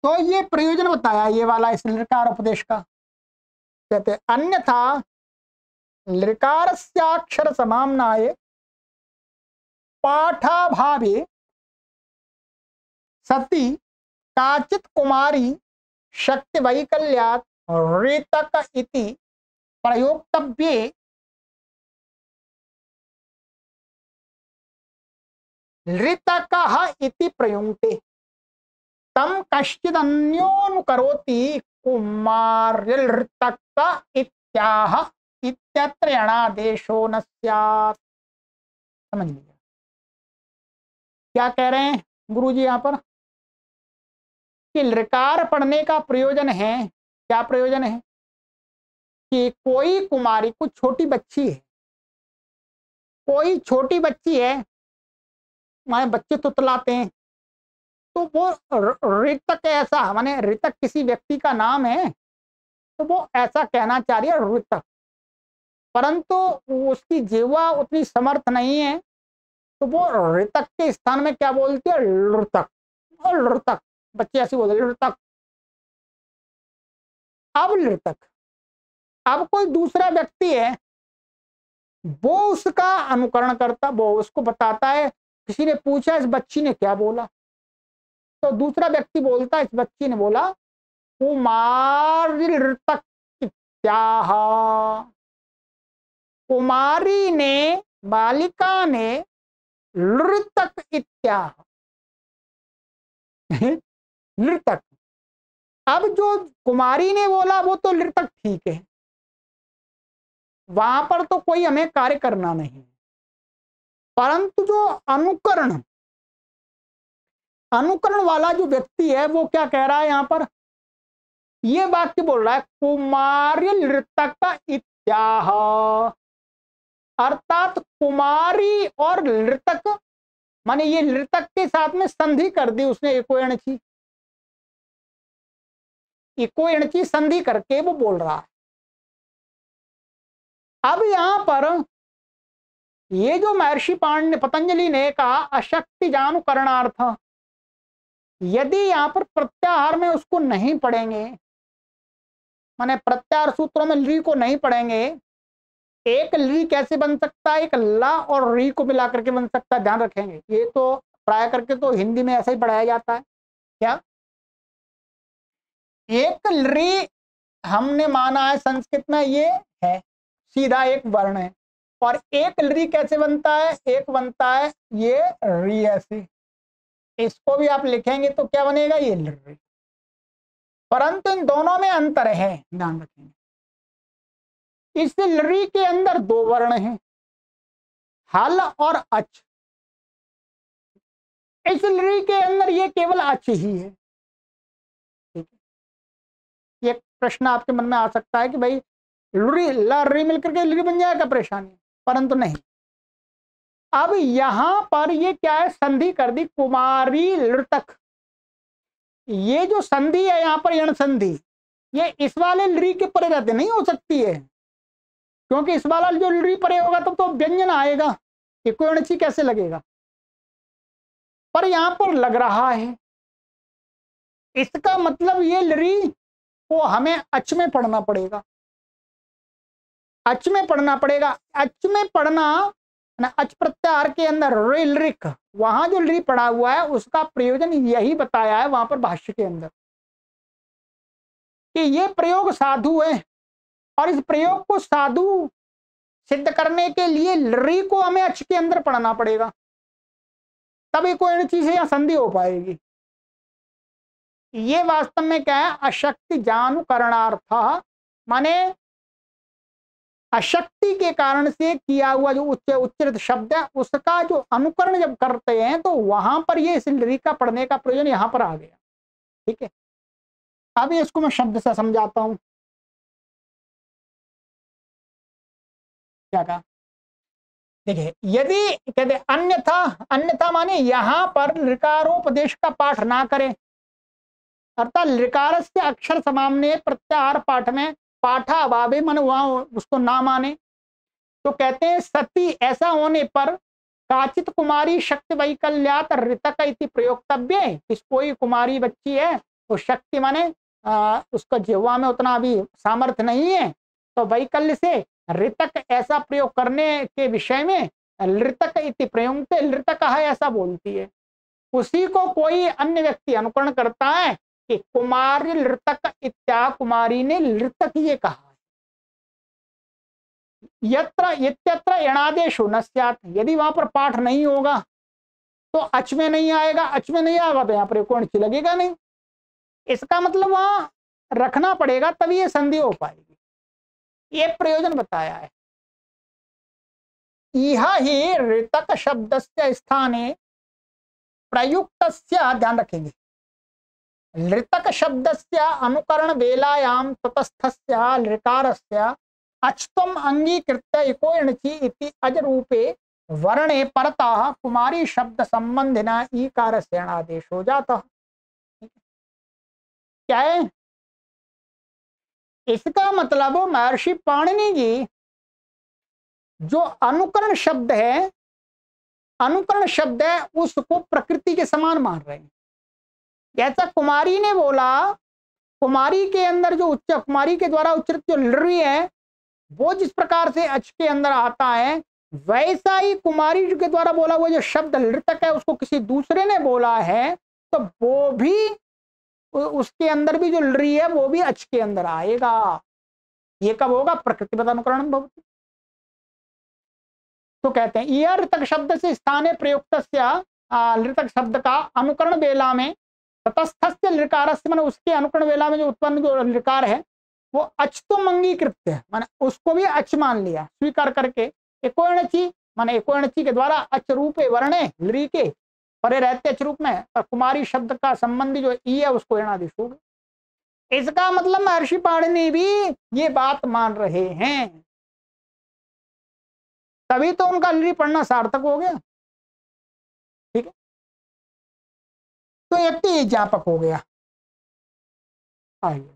तो ये प्रयोजन बताया ये वाला इस लृकार उपदेश का। कहते अन्यथा लृकारस्याक्षर समाम्नाये पाठाभावे सती काचित कुमारी शक्ति वैकल्यात् ऋतक इति प्रयोक्तव्ये ऋतकः इति प्रयुङ्क्ते तम कश्चिदन्योऽनुकरोति कुमार्यऋतक इत्याह इत्यत्र यणादेशो न स्यात्। समझ लीजिए क्या कह रहे हैं गुरुजी यहाँ पर, कि लृकार पढ़ने का प्रयोजन है। क्या प्रयोजन है कि कोई कुमारी, कुछ छोटी बच्ची है, कोई छोटी बच्ची है, माने बच्चे तुतलाते हैं, तो वो ऋतक ऐसा, माने ऋतक किसी व्यक्ति का नाम है, तो वो ऐसा कहना चाह रही है ऋतक, परंतु उसकी जिह्वा उतनी समर्थ नहीं है, तो वो ऋतक के स्थान में क्या बोलती है, ऋतक। और ऋतक बच्चे ऐसे बोलते ऋतक। अब ऋतक, अब कोई दूसरा व्यक्ति है, वो उसका अनुकरण करता, वो उसको बताता है। किसी ने पूछा इस बच्ची ने क्या बोला, तो दूसरा व्यक्ति बोलता इस बच्ची ने बोला कुमार्यऋतक इत्याह। कुमारी ने, बालिका ने ऋतक इत्याह। ऋतक, अब जो कुमारी ने बोला वो तो ऋतक ठीक है, वहां पर तो कोई हमें कार्य करना नहीं, परंतु जो अनुकरण, अनुकरण वाला जो व्यक्ति है वो क्या कह रहा है यहाँ पर, ये वाक्य बोल रहा है कुमार्य ऋतक इत्याह, अर्थात कुमारी और ऋतक, माने ये ऋतक के साथ में संधि कर दी उसने, एको एणची संधि करके वो बोल रहा है। अब यहां पर ये जो महर्षि पाणिनि पतंजलि ने कहा अशक्तिजानुकरणार्थ, यदि यहां पर प्रत्याहार में उसको नहीं पढ़ेंगे, माने प्रत्याहार सूत्रों में ली को नहीं पढ़ेंगे, एक ली कैसे बन सकता है, एक ला और री को मिला करके बन सकता है, ध्यान रखेंगे। ये तो प्राय करके तो हिंदी में ऐसा ही पढ़ाया जाता है। क्या एक री हमने माना है संस्कृत में ये है, सीधा एक वर्ण है, और एक री कैसे बनता है, एक बनता है ये री ऐसे, इसको भी आप लिखेंगे तो क्या बनेगा, ये री। परंतु इन दोनों में अंतर है, ध्यान रखेंगे। इस री के अंदर दो वर्ण हैं, हल और अच। इस री के अंदर ये केवल अच ही है। ठीक है, ये प्रश्न आपके मन में आ सकता है कि भाई री मिलकर के ली बन जाएगा, परेशानी, परंतु नहीं। अब यहां पर ये क्या है, संधि कर दी, कुमारी लृतक। ये जो संधि है यहां पर यण संधि, ये इस वाले ली के परे रहते नहीं हो सकती है, क्योंकि इस वाला जो ली परे होगा तब तो व्यंजन आएगा, इकोणची कैसे लगेगा, पर यहां पर लग रहा है। इसका मतलब ये ली को हमें अच में पढ़ना पड़ेगा, अच में पढ़ना पड़ेगा। अच में पढ़ना ना, अच प्रत्याहार के अंदर रिक, वहां जो ली पढ़ा हुआ है उसका प्रयोजन यही बताया है वहां पर भाष्य के अंदर, कि ये प्रयोग साधु है, और इस प्रयोग को साधु सिद्ध करने के लिए ली को हमें अच के अंदर पढ़ना पड़ेगा, तभी कोई चीज या संधि हो पाएगी। ये वास्तव में क्या है, अशक्ति जानुकरणार्थ, माने अशक्ति के कारण से किया हुआ जो उच्चरित शब्द है उसका जो अनुकरण जब करते हैं तो वहां पर ये इस ली का पढ़ने का प्रयोजन यहां पर आ गया। ठीक है, अब इसको मैं शब्द से समझाता हूं। क्या कहा, देखिए, यदि कहते अन्यथा, अन्यथा माने यहां पर ऋकारोपदेश का पाठ ना करें, अर्थात ऋकार से अक्षर समामने प्रत्याहार पाठ में पाठा अभावे मन वहां उसको ना माने, तो कहते हैं सती ऐसा होने पर काचित कुमारी शक्ति वैकल्यात ऋतक इति प्रयोक्तव्य, किस कोई कुमारी बच्ची है तो शक्ति माने उसका जिह्वा में उतना अभी सामर्थ्य नहीं है, तो वैकल्य से ऋतक ऐसा प्रयोग करने के विषय में ऋतक इति प्रयुक्त, ऋतक है ऐसा बोलती है। उसी को कोई अन्य व्यक्ति अनुकरण करता है कि कुमारी लृतक इत्या, कुमारी ने लृतक ये कहा। यत्र इत्यत्र यणादेशो न स्यात्, यदि वहां पर पाठ नहीं होगा तो अच में नहीं आएगा, अच में नहीं आएगा तो यहाँ पर कोणची लगेगा नहीं। इसका मतलब वहां रखना पड़ेगा तभी ये संधि हो पाएगी, ये प्रयोजन बताया है। यह ही ऋतक शब्द से स्थाने प्रयुक्त, ध्यान रखेंगे, ऋतक शब्द से अनुकरण वेलायाम ततस्थस्य ऋकारस्य अच्तम अंगीकृत्य इको इणचि इति अज रूपे वर्णे परतः कुमारी शब्द संबंधिना ईकार से आदेश हो जाता। क्या है इसका मतलब, महर्षि पाणिनि जी जो अनुकरण शब्द है, अनुकरण शब्द है उसको प्रकृति के समान मान रहे हैं। जैसा कुमारी ने बोला, कुमारी के अंदर जो उच्च, कुमारी के द्वारा उच्चरित जो लृ है वो जिस प्रकार से अच के अंदर आता है, वैसा ही कुमारी के द्वारा बोला हुआ जो शब्द लृतक है उसको किसी दूसरे ने बोला है तो वो भी, उसके अंदर भी जो लृ है वो भी अच के अंदर आएगा। ये कब होगा, प्रकृतिगत अनुकरण भवति। तो कहते हैं यह ऋतक शब्द से स्थाने प्रयुक्त ऋतक शब्द का अनुकरण वेला में ततस्थस्य लृकार से, माने उसके अनुकरण वेला में जो उत्पन्न जो लृकार है वो अच तो अंगीकृत्य है, माने उसको भी अच मान लिया स्वीकार करके, एकोणची माने एकोणची के द्वारा अच रूपे वर्णे लृ के परे रहते अच रूप में, और कुमारी शब्द का संबंधी जो ई है उसको एणादेश होगा। इसका मतलब महर्षि पाणिनि भी ये बात मान रहे हैं, तभी तो उनका लृ पढ़ना सार्थक हो गया। ठीक है, तो एक ज्ञापक हो गया। आइए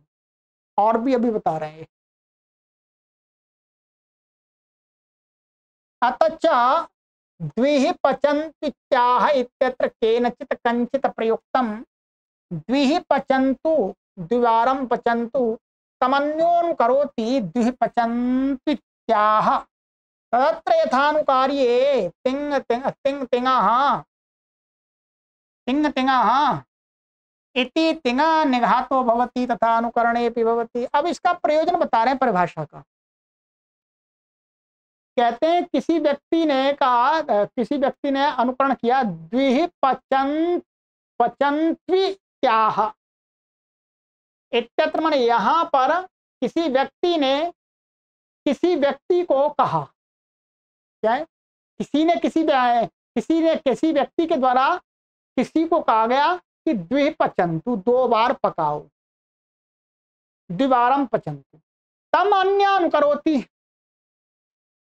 और भी अभी बता रहे हैं। अतच द्विहि पचन्त्याह इत्यत्र केनचित कंचित प्रयुक्तम द्विहि पचन्तु द्विवारं पचन्तु तमन्योन करोति द्विहि पचन्त्याह तत्र यथानुकार्ये तिंग तिंग तिंग तिंगाः तिंग तिंगाः इति तिंग निघातो भवति तथा अनुकरणेपि भवति। अब इसका प्रयोजन बता रहे हैं परिभाषा का। कहते हैं किसी व्यक्ति ने अनुकरण किया, द्विहि पचन्त्वी त्याह इत्यत्र, माने यहां पर किसी व्यक्ति ने किसी व्यक्ति को कहा, क्या है, किसी ने किसी व्यक्ति के द्वारा किसी को कहा गया कि द्विहि पचन्तु, 2 बार पकाओ, द्विवारम पचन्तु, तम अन्य अनुकरोति,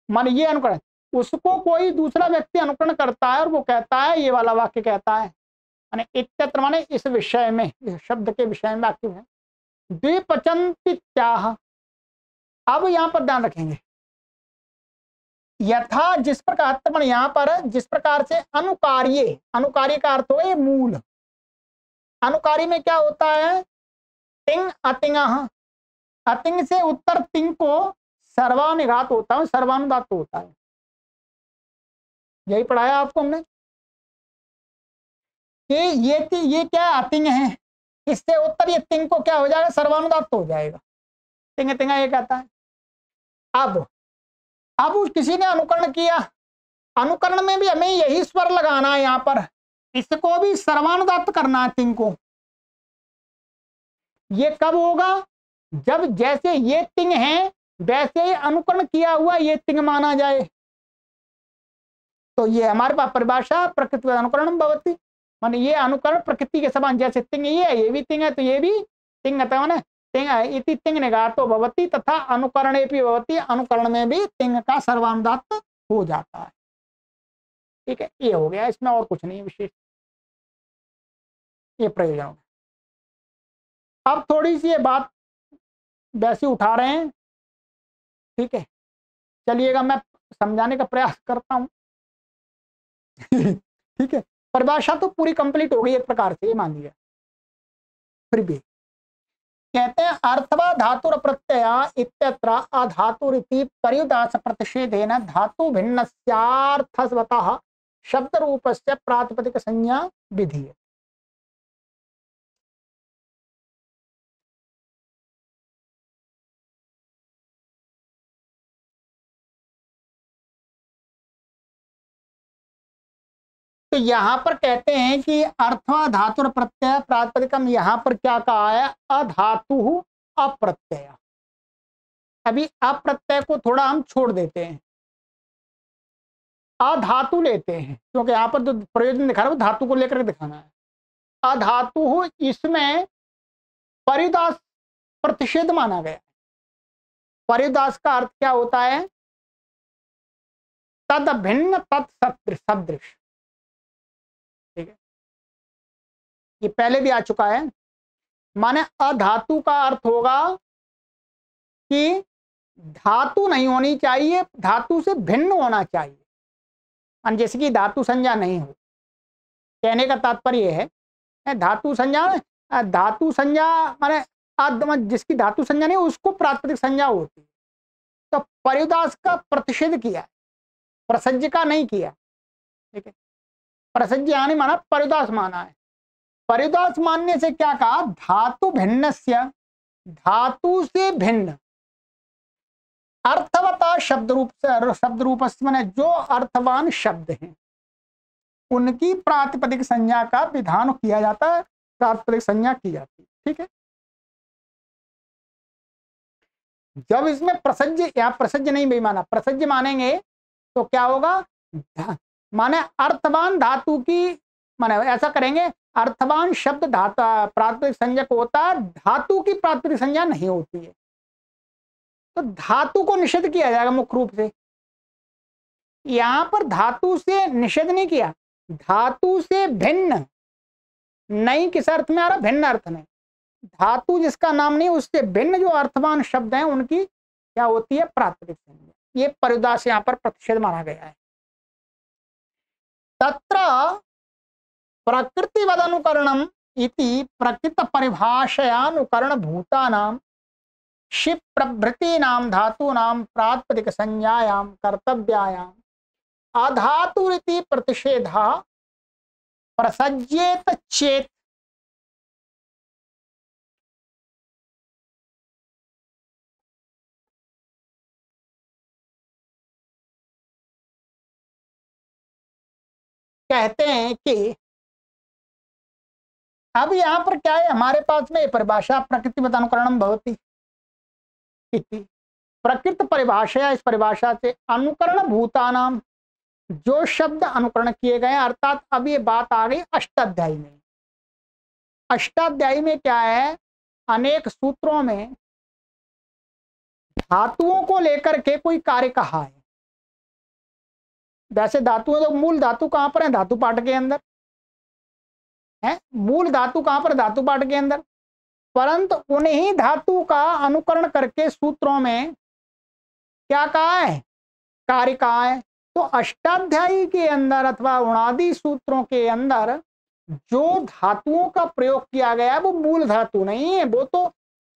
मान ये अनुकरण, उसको कोई दूसरा व्यक्ति अनुकरण करता है और वो कहता है, ये वाला वाक्य कहता है, माने इत्यत्र माने इस विषय में, इस शब्द के विषय में वाक्य है, द्विपचन्त्याह। अब यहां पर ध्यान रखेंगे, यथा जिस प्रकार, यहां पर जिस प्रकार से अनुकार्य का अर्थ हो मूल, अनुकारी में क्या होता है, तिंग अतिंग, अतिंग से उत्तर तिंग को सर्वानुघात होता है, सर्वानुदात होता है, यही पढ़ाया आपको हमने कि ये क्या अतिंग है, इससे उत्तर ये तिंग को क्या हो जाएगा, सर्वानुदात हो जाएगा, तिंग तिंगा ये कहता है। अब किसी ने अनुकरण किया, अनुकरण में भी हमें यही स्वर लगाना है, यहाँ पर इसको भी सर्वानुदात करना है तिंग को। ये कब होगा, जब जैसे ये तिंग है वैसे ही अनुकरण किया हुआ ये तिंग माना जाए। तो ये हमारे पास परिभाषा प्रकृति अनुकरण भवति, माने ये अनुकरण प्रकृति के समान, जैसे तिंग ये भी तिंग है तो ये भी तिंग है, माने तिंग इति तिंग निघातो भवति तथा अनुकरणेपि भवति, अनुकरण में भी तिंग का सर्वानुदात हो जाता है। ठीक है, ये हो गया, इसमें और कुछ नहीं विशेष, ये प्रयोजन हो गया। अब थोड़ी सी ये बात वैसी उठा रहे हैं, ठीक है, चलिएगा मैं समझाने का प्रयास करता हूं। ठीक है, परिभाषा तो पूरी कंप्लीट हो गई एक प्रकार से, ये मान लिया, फिर भी कहते हैं अर्थवा धातुर प्रत्यय इत्यत्र अधातुरिति पर्युदास प्रतिषेधेन धातु भिन्नस्यार्थवतः शब्द रूपस्य प्रातिपदिक संज्ञा विधीयते। तो यहां पर कहते हैं कि अर्थवा धातुर प्रत्यय प्रातिपदिकम, यहां पर क्या कहा है, अधातु अप्रत्यय। अभी अप्रत्यय को थोड़ा हम छोड़ देते हैं, अधातु लेते हैं, क्योंकि यहां पर जो प्रयोजन दिखा रहा है वो धातु को लेकर दिखाना है। अधातु, इसमें परिदास प्रतिषेध माना गया। परिदास का अर्थ क्या होता है, तद भिन्न तत्सदृश। ठीक है, ये पहले भी आ चुका है, माने अधातु का अर्थ होगा कि धातु नहीं होनी चाहिए, धातु से भिन्न होना चाहिए, जैसे कि धातु संज्ञा नहीं हो। कहने का तात्पर्य है धातु संज्ञा माने जिसकी धातु संज्ञा नहीं उसको प्रातिपदिक संज्ञा होती है। तो पर्युदास का प्रतिषेध किया, प्रसज्य का नहीं किया। ठीक है, प्रसज्य यानी माना पर्युदास माना है। पर्युदास मानने से क्या कहा, धातु भिन्नस्य, धातु से भिन्न, अर्थवता शब्द रूप माने जो अर्थवान शब्द हैं उनकी प्रातिपदिक संज्ञा का विधान किया जाता है, प्रातिपदिक संज्ञा की जाती है। ठीक है, जब इसमें प्रसज्य या प्रसज्य नहीं भी माना, प्रसज्य मानेंगे तो क्या होगा, माने अर्थवान धातु की, माने ऐसा करेंगे, अर्थवान शब्द प्रातिपदिक संज्ञा को होता है, धातु की प्रातिपदिक संज्ञा नहीं होती है, तो धातु को निषेध किया जाएगा मुख्य रूप से। यहां पर धातु से निषेध नहीं किया, धातु से भिन्न नहीं, किस अर्थ में आ रहा, भिन्न अर्थ में। धातु जिसका नाम नहीं उससे भिन्न जो अर्थवान शब्द हैं उनकी क्या होती है, प्रातिपदिक संज्ञा। ये पर्युदास यहां पर प्रतिषेध माना गया है। तत्र प्रकृतिवद अनुकरणम इति प्रकृत परिभाषयानुकरण भूतानां शिव प्रभृतीनां धातूनां प्रातिपदिक संज्ञायां कर्तव्यायां अधातुरिति प्रतिषेधः प्रसज्येत चेत कहते हैं कि अब यहाँ पर क्या है, हमारे पास में परिभाषा प्रकृतिवत अनुकरणम भवति इति। प्रकृत परिभाषा, इस परिभाषा से अनुकरण भूतानाम, जो शब्द अनुकरण किए गए, अर्थात अब ये बात आ गई अष्टाध्यायी में। अष्टाध्यायी में क्या है, अनेक सूत्रों में धातुओं को लेकर के कोई कार्य कहा है। वैसे धातुएं तो मूल धातु कहां पर है, धातु पाठ के अंदर है। मूल धातु कहां पर, धातु पाठ के अंदर। परंतु उन्हीं धातु का अनुकरण करके सूत्रों में क्या कहा है, कार्य कहा है। तो अष्टाध्यायी के अंदर अथवा उणादि सूत्रों के अंदर जो धातुओं का प्रयोग किया गया है वो मूल धातु नहीं है, वो तो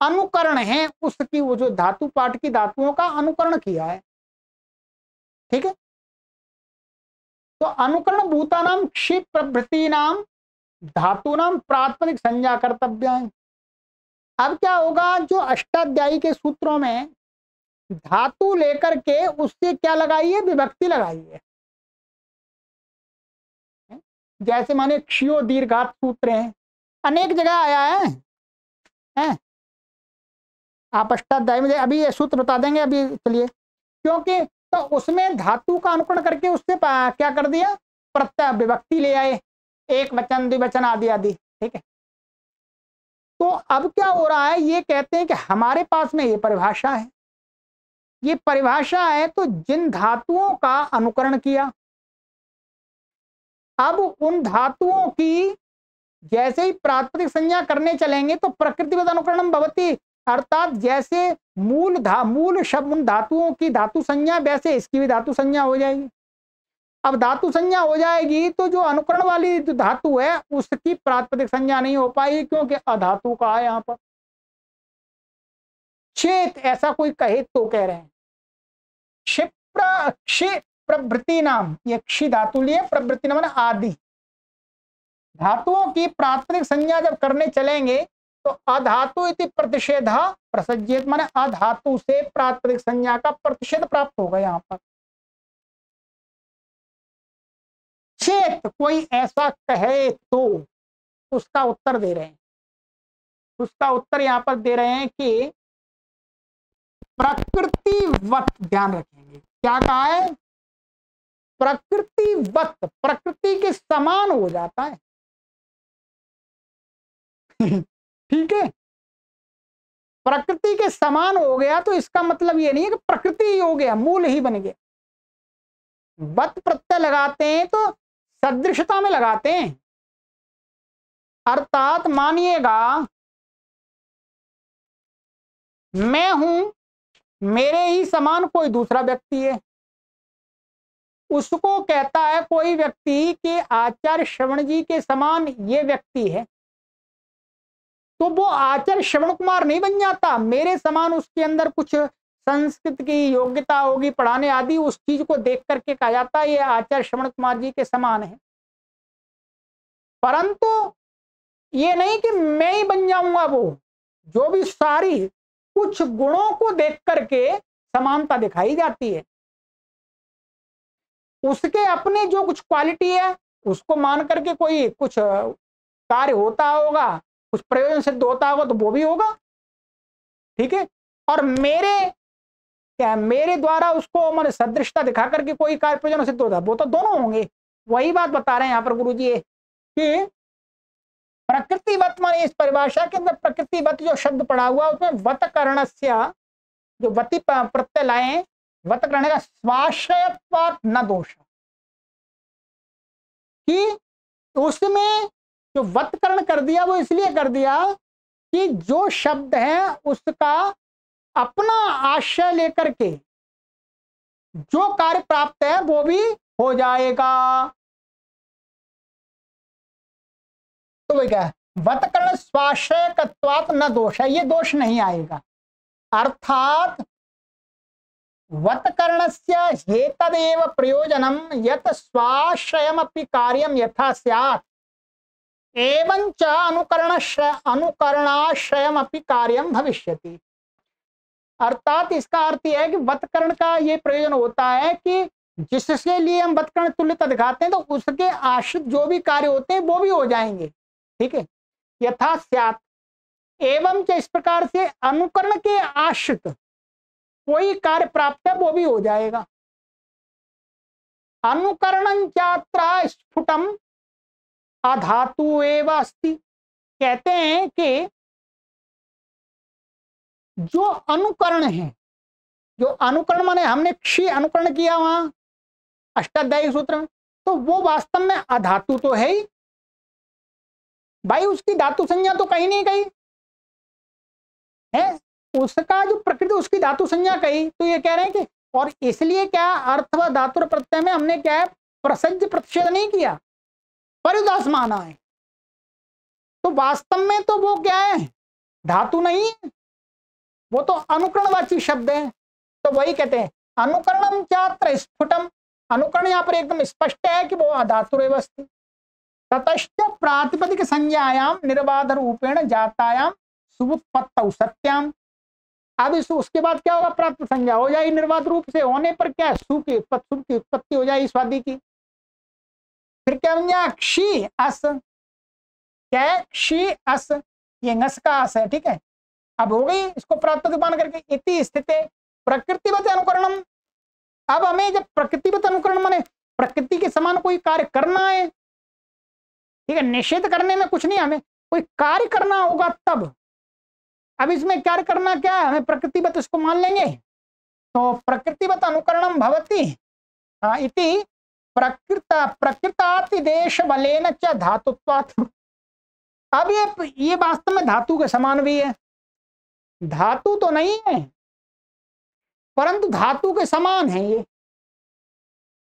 अनुकरण है उसकी। वो जो धातु पाठ की धातुओं का अनुकरण किया है, ठीक है। तो अनुकरण भूतानाम क्षिप प्रभृति नाम धातु नाम प्राथमिक संज्ञा कर्तव्य है। अब क्या होगा, जो अष्टाध्यायी के सूत्रों में धातु लेकर के उससे क्या लगाई है, विभक्ति लगाई है। जैसे माने क्षियो दीर्घात सूत्र हैं, अनेक जगह आया है? आप अष्टाध्यायी में अभी ये सूत्र बता देंगे अभी, चलिए। क्योंकि तो उसमें धातु का अनुकरण करके उससे क्या कर दिया, प्रत्यय विभक्ति ले आए, एक वचन द्विवचन आदि आदि, ठीक है। तो अब क्या हो रहा है, ये कहते हैं कि हमारे पास में ये परिभाषा है, ये परिभाषा है, तो जिन धातुओं का अनुकरण किया, अब उन धातुओं की जैसे ही प्रातिपदिक संज्ञा करने चलेंगे तो प्रकृतिवत अनुकरणम भवति, अर्थात जैसे मूल शब्द उन धातुओं की धातु संज्ञा, वैसे इसकी भी धातु संज्ञा हो जाएगी। अब धातु संज्ञा हो जाएगी तो जो अनुकरण वाली जो धातु है उसकी प्रातिपदिक संज्ञा नहीं हो पाएगी, क्योंकि अधातु का है यहाँ पर। चेत ऐसा कोई कहे तो कह रहे हैं क्षि प्रभृति नाम, ये क्षि धातु लिए, प्रभृति नाम आदि धातुओं की प्राथमिक संज्ञा जब करने चलेंगे तो अधातु इति प्रतिषेध प्रसज्येत, माने अधातु से प्राथमिक संज्ञा का प्रतिषेध प्राप्त होगा। यहाँ पर चेत कोई ऐसा कहे तो उसका उत्तर दे रहे हैं, उसका उत्तर यहाँ पर दे रहे हैं कि प्रकृतिवत, ध्यान रखेंगे क्या कहा है, प्रकृतिवत, प्रकृति के समान हो जाता है। ठीक है, प्रकृति के समान हो गया तो इसका मतलब ये नहीं है कि प्रकृति ही हो गया, मूल ही बन गया। वत प्रत्यय लगाते हैं तो सदृशता में लगाते हैं, अर्थात मानिएगा मैं हूं, मेरे ही समान कोई दूसरा व्यक्ति है, उसको कहता है कोई व्यक्ति कि आचार्य श्रवण जी के समान ये व्यक्ति है, तो वो आचार्य श्रवण कुमार नहीं बन जाता। मेरे समान उसके अंदर कुछ संस्कृत की योग्यता होगी, पढ़ाने आदि, उस चीज को देख करके कहा जाता है ये आचार्य श्रवण कुमार जी के समान है। परंतु ये नहीं कि मैं ही बन जाऊंगा वो, जो भी सारी कुछ गुणों को देख करके समानता दिखाई जाती है, उसके अपने जो कुछ क्वालिटी है उसको मान करके कोई कुछ कार्य होता होगा, कुछ प्रयोजन सिद्ध होता होगा तो वो भी होगा, ठीक है। और मेरे द्वारा उसको मैंने सदृशता दिखा करके कोई कार्य प्रयोजन सिद्ध होता है, वो तो दोनों होंगे। वही बात बता रहे हैं यहाँ पर गुरु जी कि प्रकृतिवत, माने इस परिभाषा के अंदर प्रकृतिवत जो शब्द पड़ा हुआ उसमें वत कर्णस्य जो वति प्रत्यय लाए, वत कर्ण का स्वाश्रयत्वात् न दोष, कि उसमें जो वत कर्ण कर दिया वो इसलिए कर दिया कि जो शब्द है उसका अपना आश्रय लेकर के जो कार्य प्राप्त है वो भी हो जाएगा। तो वही क्या है, वत कर्ण स्वाश्रयत्वात् न दोष है, ये दोष नहीं आएगा। अर्थात वत्कर्णस्य हेतदेव प्रयोजनम यत् स्वाश्रयमपि कार्यम यथा स्यात् एवंच अनुकरणाश्रयमपि कार्यम भविष्यति। अर्थात इसका अर्थ यह है कि वत्कर्ण का ये प्रयोजन होता है कि जिसके लिए हम वत्कर्ण तुल्यता दिखाते हैं तो उसके आश्रित जो भी कार्य होते हैं वो भी हो जाएंगे। ठीक है, यथा स्यात्, एवं च, इस प्रकार से अनुकरण के आश्रित कोई कार्य प्राप्त है वो भी हो जाएगा। अनुकरणं चात्र स्फुटम अधातु एव अस्ति। कहते हैं कि जो अनुकरण है, जो अनुकरण माने हमने क्षी अनुकरण किया वहां अष्टाध्यायी सूत्र में, तो वो वास्तव में अधातु तो है ही भाई, उसकी धातु संज्ञा तो कहीं नहीं कही है, उसका जो प्रकृति उसकी धातु संज्ञा कही। तो ये कह रहे हैं कि और इसलिए क्या अर्थ व धातु प्रत्यय में हमने क्या है प्रसज्य प्रतिषेध नहीं किया, परिदास माना है। तो वास्तव में तो वो क्या है धातु नहीं है, वो तो अनुकरणवाची शब्द है। तो वही कहते हैं अनुकरणम चात्र स्फुटम, अनुकरण यहाँ पर एकदम स्पष्ट है कि वो अधातुरेव अस्ति। ततश्च प्रातिपदिक संज्ञायाम निर्बाध रूपेण जातायाम सुवुत्पत्तौ सत्याम। अब इस उसके बाद क्या होगा, प्राप्त संज्ञा हो जाएगी निर्बाध रूप से, होने पर क्या है सु की उत्पत्ति हो जाएगी स्वादि की। फिर क्या बन जाए क्षी अस, क्या है क्षी अस, ये ngस का अस है। ठीक है, अब हो गई इसको प्रातिपदिक मान करके इति स्थिते प्रकृतिवत अनुकरणम। अब हमें जब प्रकृतिवत अनुकरण माने प्रकृति के समान कोई कार्य करना है, ठीक है, निषेध करने में कुछ नहीं, हमें कोई कार्य करना होगा तब। अब इसमें कार्य करना क्या है, हमें प्रकृतिवत इसको मान लेंगे। तो प्रकृतिवत अनुकरणम भवति इति प्रकृताति देश बलेन च धातुत्वात्। अब ये वास्तव में धातु के समान भी है, धातु तो नहीं है परंतु धातु के समान है ये।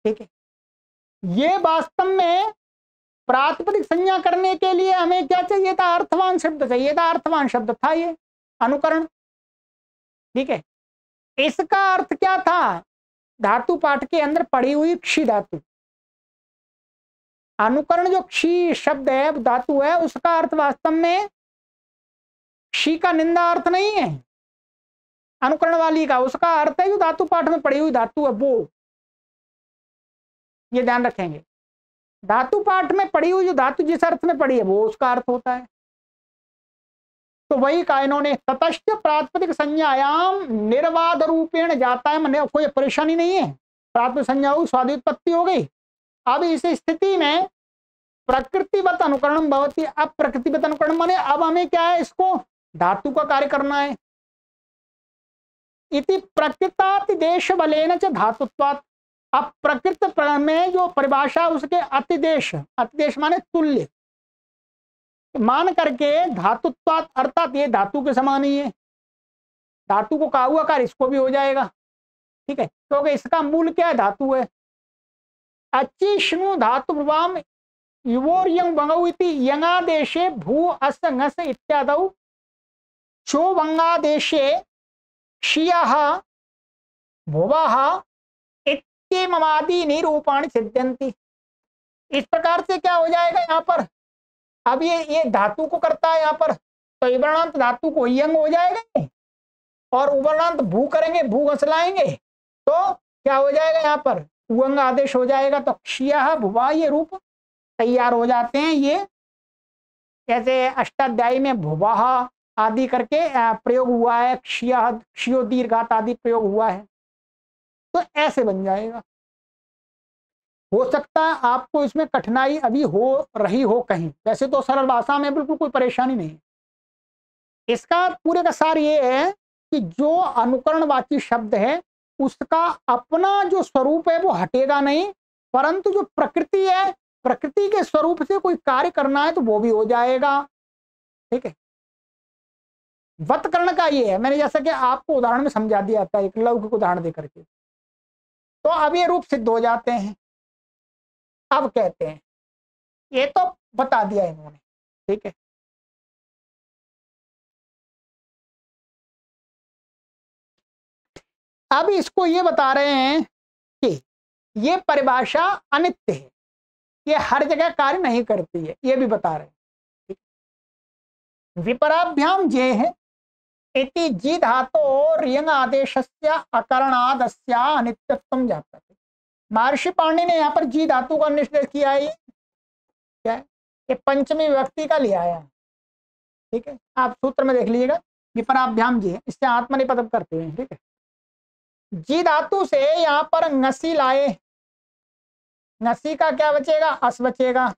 ठीक है, ये वास्तव में प्रातिपदिक संज्ञा करने के लिए हमें क्या चाहिए था, अर्थवान शब्द चाहिए था, अर्थवान शब्द था ये अनुकरण। ठीक है, इसका अर्थ क्या था, धातु पाठ के अंदर पड़ी हुई क्षी धातु। अनुकरण जो क्षी शब्द है धातु है, उसका अर्थ वास्तव में क्षी का निंदा अर्थ नहीं है अनुकरण वाली का, उसका अर्थ है जो धातु पाठ में पड़ी हुई धातु है वो। ये ध्यान रखेंगे, धातु पाठ में पड़ी हुई जो धातु जिस अर्थ में पड़ी है वो उसका अर्थ होता है। तो वही कहा इन्होंने ततश्च प्रातिपदिक संज्ञायाम निर्बाध रूपेण जाता है, मैंने कोई परेशानी नहीं है, प्रातिपदिक संज्ञा हुई स्वादि उत्पत्ति हो गई। अब इस स्थिति में प्रकृतिवत अनुकरण भवति। अब प्रकृतिवत अनुकरण माने अब हमें क्या है, इसको धातु का कार्य करना है। इति प्रकृताति देश बलेन च धातुत्वात्। अब प्रकृत में जो परिभाषा उसके अतिदेश माने तुल्य मान करके धातुत्वात्, अर्थात ये धातु के समान ही है, धातु को कहा हुआ कार्य इसको भी हो जाएगा। ठीक है, क्योंकि इसका मूल क्या है धातु है। अचिष्णु धातु प्रभाव युवोर्यंग बंगौ इति यंगादेशे भू अस ngस इत्यादौ चो वंगादेशे क्षियः भुवः इत्येवमादि निरूपाणि सिद्ध्यन्ति। इस प्रकार से क्या हो जाएगा यहाँ पर, अब ये धातु को करता है यहाँ पर, तो इवर्णांत धातु को यंग हो जाएगा और उवर्णांत भू करेंगे, भू घसलाएंगे तो क्या हो जाएगा यहाँ पर उवंग आदेश हो जाएगा। तो क्षियः भुवा ये रूप तैयार हो जाते हैं। ये जैसे अष्टाध्यायी में भुवः आदि करके प्रयोग हुआ है, क्षियो दीर्घात आदि प्रयोग हुआ है, तो ऐसे बन जाएगा। हो सकता है आपको इसमें कठिनाई अभी हो रही हो कहीं, वैसे तो सरल भाषा में बिल्कुल कोई परेशानी नहीं। इसका पूरे का सार ये है कि जो अनुकरणवाची शब्द है उसका अपना जो स्वरूप है वो हटेगा नहीं, परंतु जो प्रकृति है प्रकृति के स्वरूप से कोई कार्य करना है तो वो भी हो जाएगा। ठीक है, वत्कर्ण का ये है, मैंने जैसा कि आपको उदाहरण में समझा दिया था एक लौकिक उदाहरण देकर के, तो अब ये रूप सिद्ध हो जाते हैं। अब कहते हैं ये तो बता दिया इन्होंने। ठीक है, अब इसको ये बता रहे हैं कि ये परिभाषा अनित्य है, ये हर जगह कार्य नहीं करती है, ये भी बता रहे हैं। विपराभ्याम जे है इति जी धातो रियंग आदेशस्य अकरणादस्य अनित्यत्वम जाता है। महर्षि पाणिनि ने यहाँ पर जी धातु का निषेध किया है। क्या है? ये पंचमी विभक्ति का लिया है। ठीक है, आप सूत्र में देख लीजिएगा, विपराभ्याम जी है, इससे आत्मनिपद करते हैं। ठीक है, जी धातु से यहाँ पर ngसी लाए, ngसी का क्या बचेगा? अस बचेगा।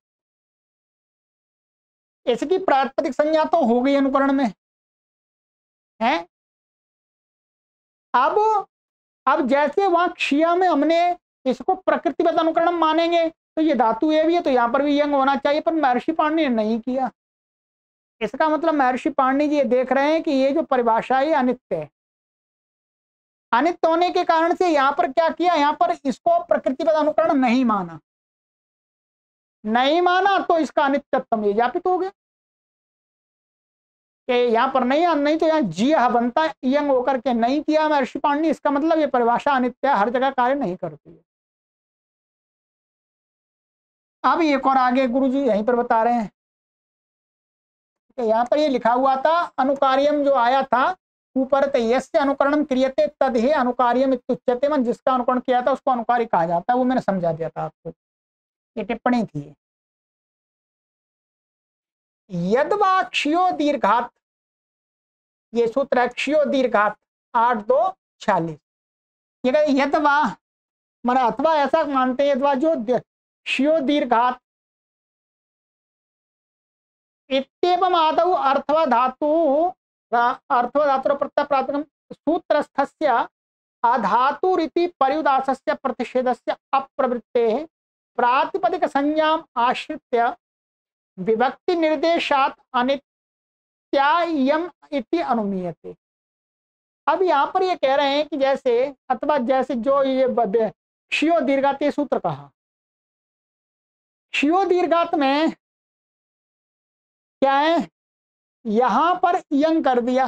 इसकी प्रातिपदिक संज्ञा तो हो गई अनुकरण में है। अब जैसे वहां क्षिया में हमने इसको प्रकृतिगत अनुकरण मानेंगे तो ये धातु ये भी है, तो यहाँ पर भी यंग होना चाहिए, पर महर्षि पाणिनि ने नहीं किया। इसका मतलब महर्षि पाणिनि जी ये देख रहे हैं कि ये जो परिभाषा है अनित्य है। अनित्य होने के कारण से यहाँ पर क्या किया? यहाँ पर इसको प्रकृतिगत अनुकरण नहीं माना। नहीं माना तो इसका अनित्यत्व ये ज्ञापित हो गया कि यहाँ पर नहीं तो यहाँ जी बनता है, यंग होकर के नहीं किया महर्षि पाणिनि। इसका मतलब ये परिभाषा अनित्य हर जगह कार्य नहीं करती है। अब एक और आगे गुरुजी यहीं पर बता रहे हैं कि यहाँ पर ये लिखा हुआ था अनुकार्यम जो आया था ऊपर, यस्य अनुकरणम क्रियते तद ही अनुकार्यम इत्युच्यते, मन जिसका अनुकरण किया था उसको अनुकारी कहा जाता है। वो मैंने समझा दिया था आपको, ये टिप्पणी थी। यदवा क्षियो दीर्घात, ये सूत्र है क्षियो दीर्घात 8-2-46। ये कहते यदवा माना अथवा ऐसा मानते हैं, यदवा जो क्षियो दीर्घात इत्येवम् आदौ अर्थवा धातु प्रत्यय प्रातिपदिकं सूत्रस्थस्य अधातुरिति पर्युदासस्य प्रतिषेधस्य अप्रवृत्तेः प्रातिपदिक संज्ञाम् आश्रित्य विभक्ति निर्देशात् अनित्यायम् इति अनुमीयते। अब यहाँ पर ये कह रहे हैं कि जैसे अथवा जैसे जो ये क्षियो दीर्घात ये सूत्र कहा, क्षियो दीर्घात में क्या है? यहां पर यंग कर दिया,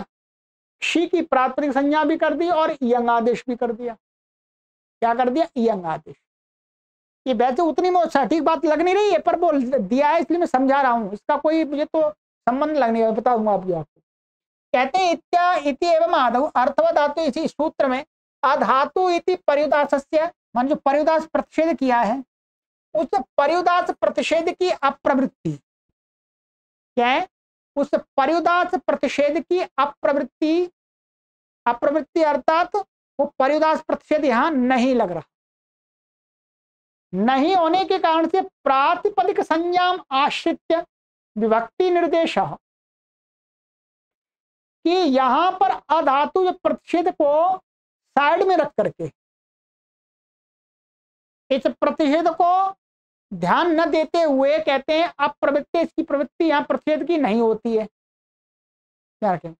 क्षी की प्रातिपदिक संज्ञा भी कर दी और यंग आदेश भी कर दिया। क्या कर दिया? यंग आदेश। ये वैसे उतनी में सटीक बात लग नहीं रही है, पर बोल दिया है इसलिए मैं समझा रहा हूं, इसका कोई मुझे तो संबंध लगने है, बता दूंगा आपको। कहते हैं इत्या इति एवं आदौ अर्थवा धातु, इसी सूत्र में अधातु इति पर्युदासस्य, मान जो पर्युदास प्रतिषेध किया है उस पर्युदास प्रतिषेध की अप्रवृत्ति क्या है? उस पर्युदास प्रतिषेध की अप्रवृत्ति, अप्रवृत्ति अर्थात वो पर्युदास प्रतिषेध यहां नहीं लग रहा। नहीं होने के कारण से प्रातिपदिक संज्ञाम आश्रित्य विभक्ति निर्देश, कि यहां पर अधातु जो प्रतिषेध को साइड में रख करके इस प्रतिषेध को ध्यान न देते हुए कहते हैं अप्रवृत्ति, इसकी प्रवृत्ति यहां प्रतिषेध की नहीं होती है। क्या रखें?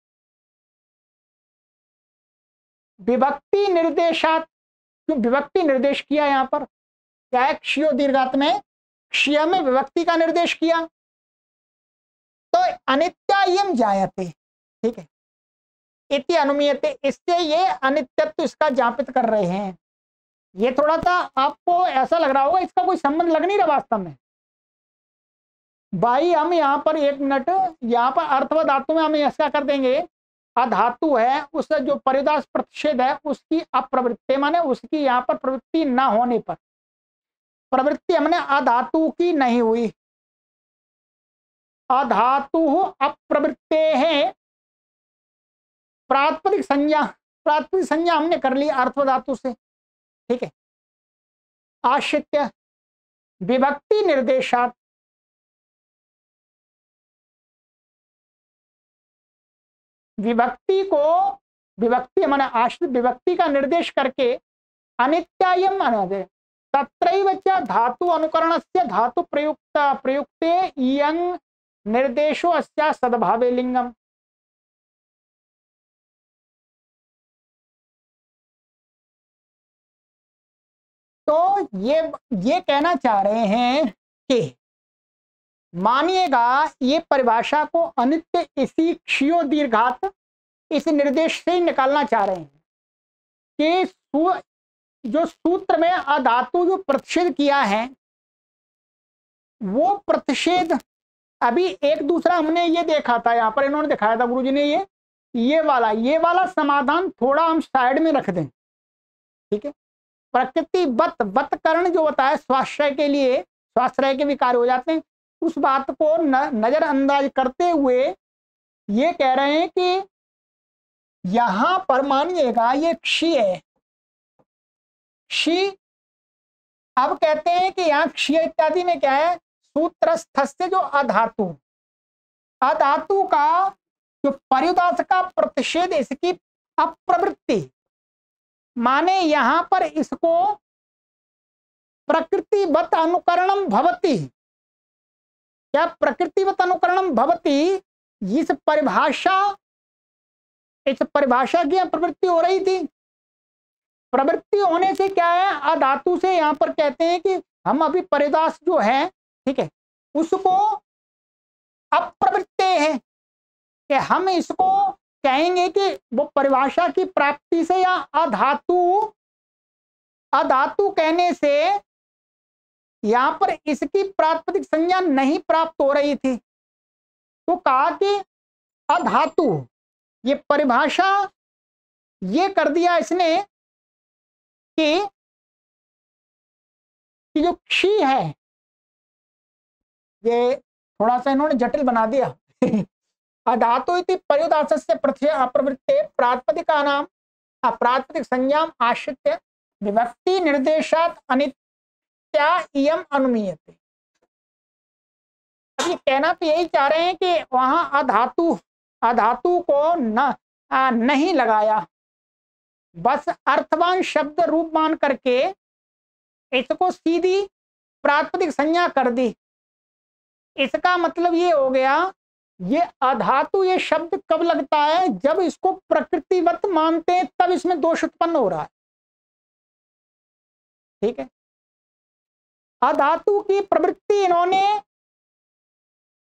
विभक्ति निर्देशात, क्यों विभक्ति निर्देश किया यहां पर? क्या है? क्षियो दीर्घात में क्षिय में विभक्ति का निर्देश किया तो अनित्यायम जायते। ठीक है, इति अनुमीयते, इससे ये अनित्यत्व इसका ज्ञापित कर रहे हैं। ये थोड़ा सा आपको ऐसा लग रहा होगा इसका कोई संबंध लग नहीं रहा वास्तव में। भाई हम यहाँ पर एक मिनट, यहाँ पर अर्थवा धातु में हम ऐसा कर देंगे, अधातु है उस जो पर्युदास प्रतिषेध है उसकी अप्रवृत्ति, माने उसकी यहाँ पर प्रवृत्ति ना होने पर, प्रवृत्ति हमने अधातु की नहीं हुई, अधातु अप्रवृत्ते है, प्रातिपदिक संज्ञा, प्रातिपदिक संज्ञा हमने कर ली अर्थवा धातु से। ठीक है, आश्रित्य विभक्ति निर्देशात, विभक्ति को, विभक्ति माने आश्रित विभक्ति का निर्देश करके अनित्यायम माना तत्रैव च धातु अनुकरणस्य धातु प्रयुक्ते यंग निर्देशो अस्या सद्भावे लिंगम। तो ये कहना चाह रहे हैं कि मानिएगा ये परिभाषा को अनित्य इसी क्षियो दीर्घात इस निर्देश से ही निकालना चाह रहे हैं कि जो सूत्र में अधातु जो प्रतिषेध किया है वो प्रतिषेध, अभी एक दूसरा हमने ये देखा था, यहाँ पर इन्होंने दिखाया था गुरुजी ने, ये वाला समाधान थोड़ा हम साइड में रख दें। ठीक है, प्रकृतिवत वत करण जो होता है स्वाश्रय के लिए, स्वाश्रय के भी कार्य हो जाते हैं, उस बात को नजरअंदाज करते हुए ये कह रहे हैं कि यहां पर मानिएगा ये क्षीय है, क्षी। अब कहते हैं कि यहाँ क्षीय इत्यादि में क्या है, सूत्रस्थ से जो अधातु, अधातु का जो पर्युदास का प्रतिषेध, इसकी अप्रवृत्ति, माने यहां पर इसको प्रकृतिवत अनुकरणम भवति, क्या प्रकृतिवत अनुकरणम भवति, इस परिभाषा की प्रवृत्ति हो रही थी। प्रवृत्ति होने से क्या है, अधातु से यहां पर कहते हैं कि हम अभी परिदास जो है, ठीक है, उसको अप्रवृत्ति है कि हम इसको कहेंगे कि वो परिभाषा की प्राप्ति से या अधातु कहने से यहां पर इसकी प्रातिपदिक संज्ञा नहीं प्राप्त हो रही थी, तो कहा कि अधातु, ये परिभाषा ये कर दिया इसने कि जो क्षी है, ये थोड़ा सा इन्होंने जटिल बना दिया। अधातु इति पर्युदासस्य प्रत्यय अप्रवृत्ते प्रातिपदिका नाम अप्रातिपदिक संज्ञाम आश्रित्य विभक्ति निर्देशात अनित्या इयम अनुमीयते। अब ये कहना तो यही चाह रहे हैं कि वहां अधातु को नहीं लगाया, बस अर्थवान शब्द रूप मान करके इसको सीधी प्रातिपदिक संज्ञा कर दी। इसका मतलब ये हो गया, ये अधातु ये शब्द कब लगता है, जब इसको प्रकृतिवत मानते हैं तब इसमें दोष उत्पन्न हो रहा है, ठीक है। अधातु की प्रवृत्ति इन्होंने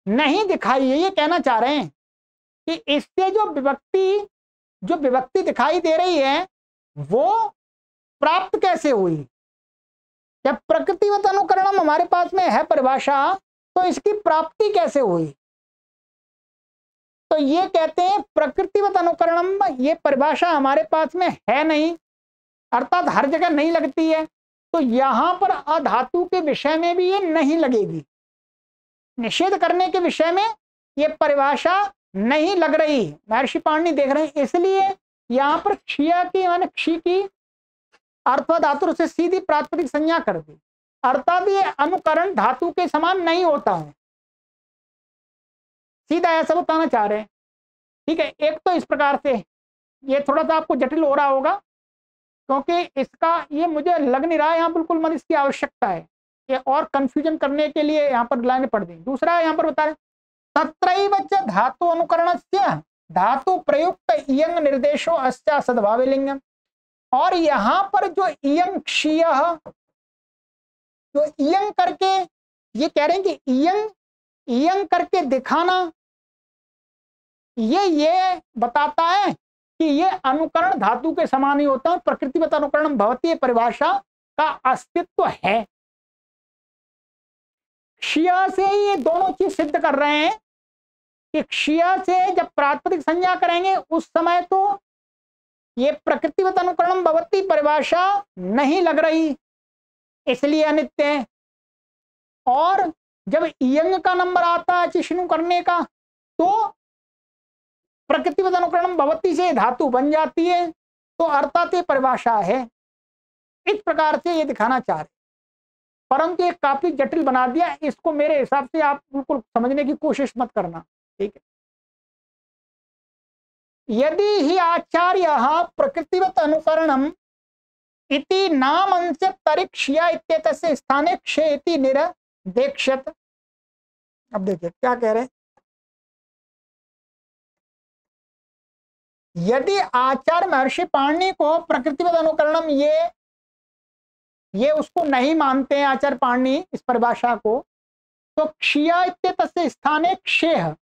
नहीं दिखाई है, ये कहना चाह रहे हैं कि इससे जो विभक्ति दिखाई दे रही है वो प्राप्त कैसे हुई। जब प्रकृतिवत अनुकरणम हमारे पास में है परिभाषा, तो इसकी प्राप्ति कैसे हुई। तो ये कहते हैं प्रकृतिवत अनुकरणम, ये परिभाषा हमारे पास में है नहीं, अर्थात हर जगह नहीं लगती है, तो यहां पर अधातु के विषय में भी ये नहीं लगेगी। निषेध करने के विषय में ये परिभाषा नहीं लग रही, महर्षि पाणिनि देख रहे हैं, इसलिए यहां पर क्षीया की माने क्षी की अर्थ धातु से सीधी प्रातिपदिक संज्ञा कर दी, अर्थात ये अनुकरण धातु के समान नहीं होता है, सीधा ऐसा बताना चाह रहे हैं, ठीक है। एक तो इस प्रकार से ये थोड़ा सा आपको जटिल हो रहा होगा, क्योंकि इसका ये मुझे लग नहीं रहा है यहाँ बिल्कुल मन इसकी आवश्यकता है, ये और कंफ्यूजन करने के लिए यहाँ पर लाइनें पढ़ दी। दूसरा यहाँ पर बता रहे तत्रैव च धातु अनुकरणस्य धातु प्रयुक्त इयंग निर्देशो अस्या सद्भावे लिंगम। और यहाँ पर जो इयंग क्षीय, जो इयंग करके ये कह रहे हैं कि इयंग करके दिखाना, ये बताता है कि ये अनुकरण धातु के समान ही होता है, प्रकृतिवत अनुकरण भवती परिभाषा का अस्तित्व है। क्षीय से ये दोनों चीज सिद्ध कर रहे हैं कि क्षीय से जब प्रातिपदिक संज्ञा करेंगे उस समय तो ये प्रकृतिवत अनुकरण भवती परिभाषा नहीं लग रही, इसलिए अनित्य है। और जब इयंग का नंबर आता है चिष्णु करने का, तो प्रकृतिवत अनुकरण भवती से धातु बन जाती है, तो अर्थात ये परिभाषा है। इस प्रकार से ये दिखाना चाह रहे, परंतु ये काफी जटिल बना दिया, इसको मेरे हिसाब से आप बिल्कुल समझने की कोशिश मत करना, ठीक है। यदि ही आचार्य प्रकृतिवत अनुकरणम इति नाम अंश तरिक्ष्या इत्येतस्य स्थाने क्षे इति निरदेक्ष्यत। अब देखिए क्या कह रहे हैं, यदि आचार्य महर्षि पाणिनि को प्रकृतिवत अनुकरणम ये उसको नहीं मानते हैं आचार्य पाणिनि इस परिभाषा को, तो क्षीया इत्येतस्य स्थाने क्षेह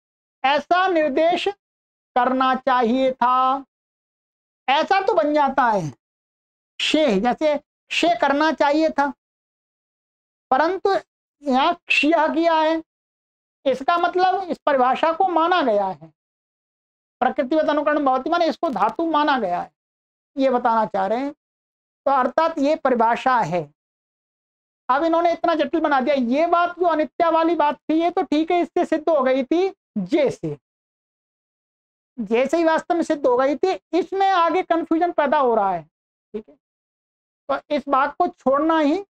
ऐसा निर्देश करना चाहिए था। ऐसा तो बन जाता है क्षे, जैसे क्षे करना चाहिए था, परंतु यहाँ क्षीय किया है, इसका मतलब इस परिभाषा को माना गया है, प्रकृतिवत अनुकरण भवती माने इसको धातु माना गया है, ये बताना चाह रहे हैं। तो अर्थात ये परिभाषा है। अब इन्होंने इतना जटिल बना दिया। ये बात जो अनित्य वाली बात थी ये तो ठीक है, इससे सिद्ध हो गई थी जैसे ही वास्तव में सिद्ध हो गई थी, इसमें आगे कंफ्यूजन पैदा हो रहा है। ठीक है, तो इस बात को छोड़ना ही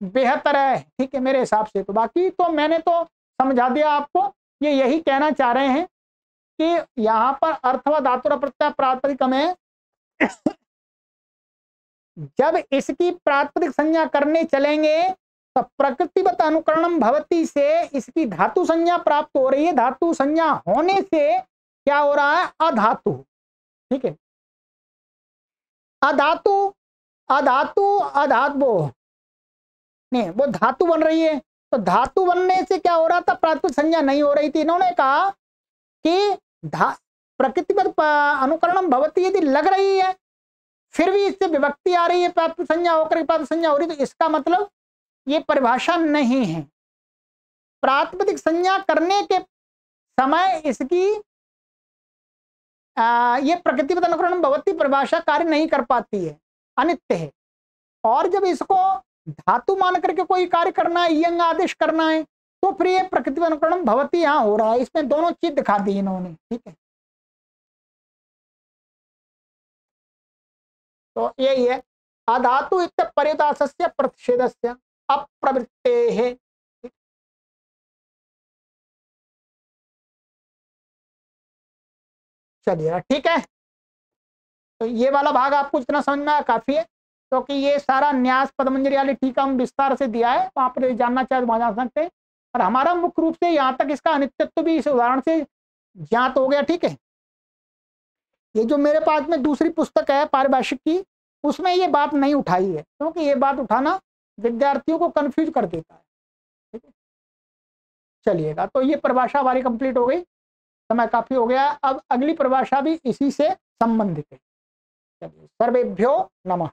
बेहतर है। ठीक है, मेरे हिसाब से। तो बाकी तो मैंने तो समझा दिया आपको। ये यही कहना चाह रहे हैं कि यहाँ पर अर्थ व धातु प्रत्यय प्रातिपदिक में जब इसकी प्रातिपदिक संज्ञा करने चलेंगे तो प्रकृतिवत अनुकरणम भवति से इसकी धातु संज्ञा प्राप्त हो रही है। धातु संज्ञा होने से क्या हो रहा है? अधातु। ठीक है, अधातु वो नहीं, वो धातु बन रही है। तो धातु बनने से क्या हो रहा था? प्रातिपदिक संज्ञा नहीं हो रही थी। इन्होंने कहा कि प्रकृतिवत अनुकरणम भवति यदि लग रही है फिर भी इससे विभक्ति आ रही है, प्रातिपदिक संज्ञा होकर प्रातिपदिक संज्ञा हो रही है, तो इसका मतलब ये परिभाषा नहीं है। प्रातिपदिक संज्ञा करने के समय इसकी ये प्रकृतिवत अनुकरणम भवति परिभाषा कार्य नहीं कर पाती है, अनित्य है। और जब इसको धातु मान करके कोई कार्य करना है, यंग आदेश करना है, तो फिर ये प्रकृतिवत अनुकरणम भवति यहाँ हो रहा है। इसमें दोनों चीज दिखा दी इन्होंने। ठीक है, तो यही है अधातु इत्य परिदासस्य प्रतिषेधस्य अप्रवृत्तेः। चलिए ठीक है, तो ये वाला भाग आपको जितना समझ में आया काफी है, क्योंकि ये सारा न्यास पदमंजरी वाली टीका हम विस्तार से दिया है, वहां पर जानना चाहे वहां जा सकते हैं। और हमारा मुख्य रूप से यहाँ तक इसका अनित्यत्व भी इस उदाहरण से ज्ञात हो गया। ठीक है, ये जो मेरे पास में दूसरी पुस्तक है पारिभाषिक की, उसमें ये बात नहीं उठाई है, क्योंकि ये बात उठाना विद्यार्थियों को कंफ्यूज कर देता है। ठीक है, चलिएगा, तो ये परिभाषा हमारी कंप्लीट हो गई, समय काफी हो गया। अब अगली परिभाषा भी इसी से संबंधित है। चलिए, सर्वेभ्यो नमः।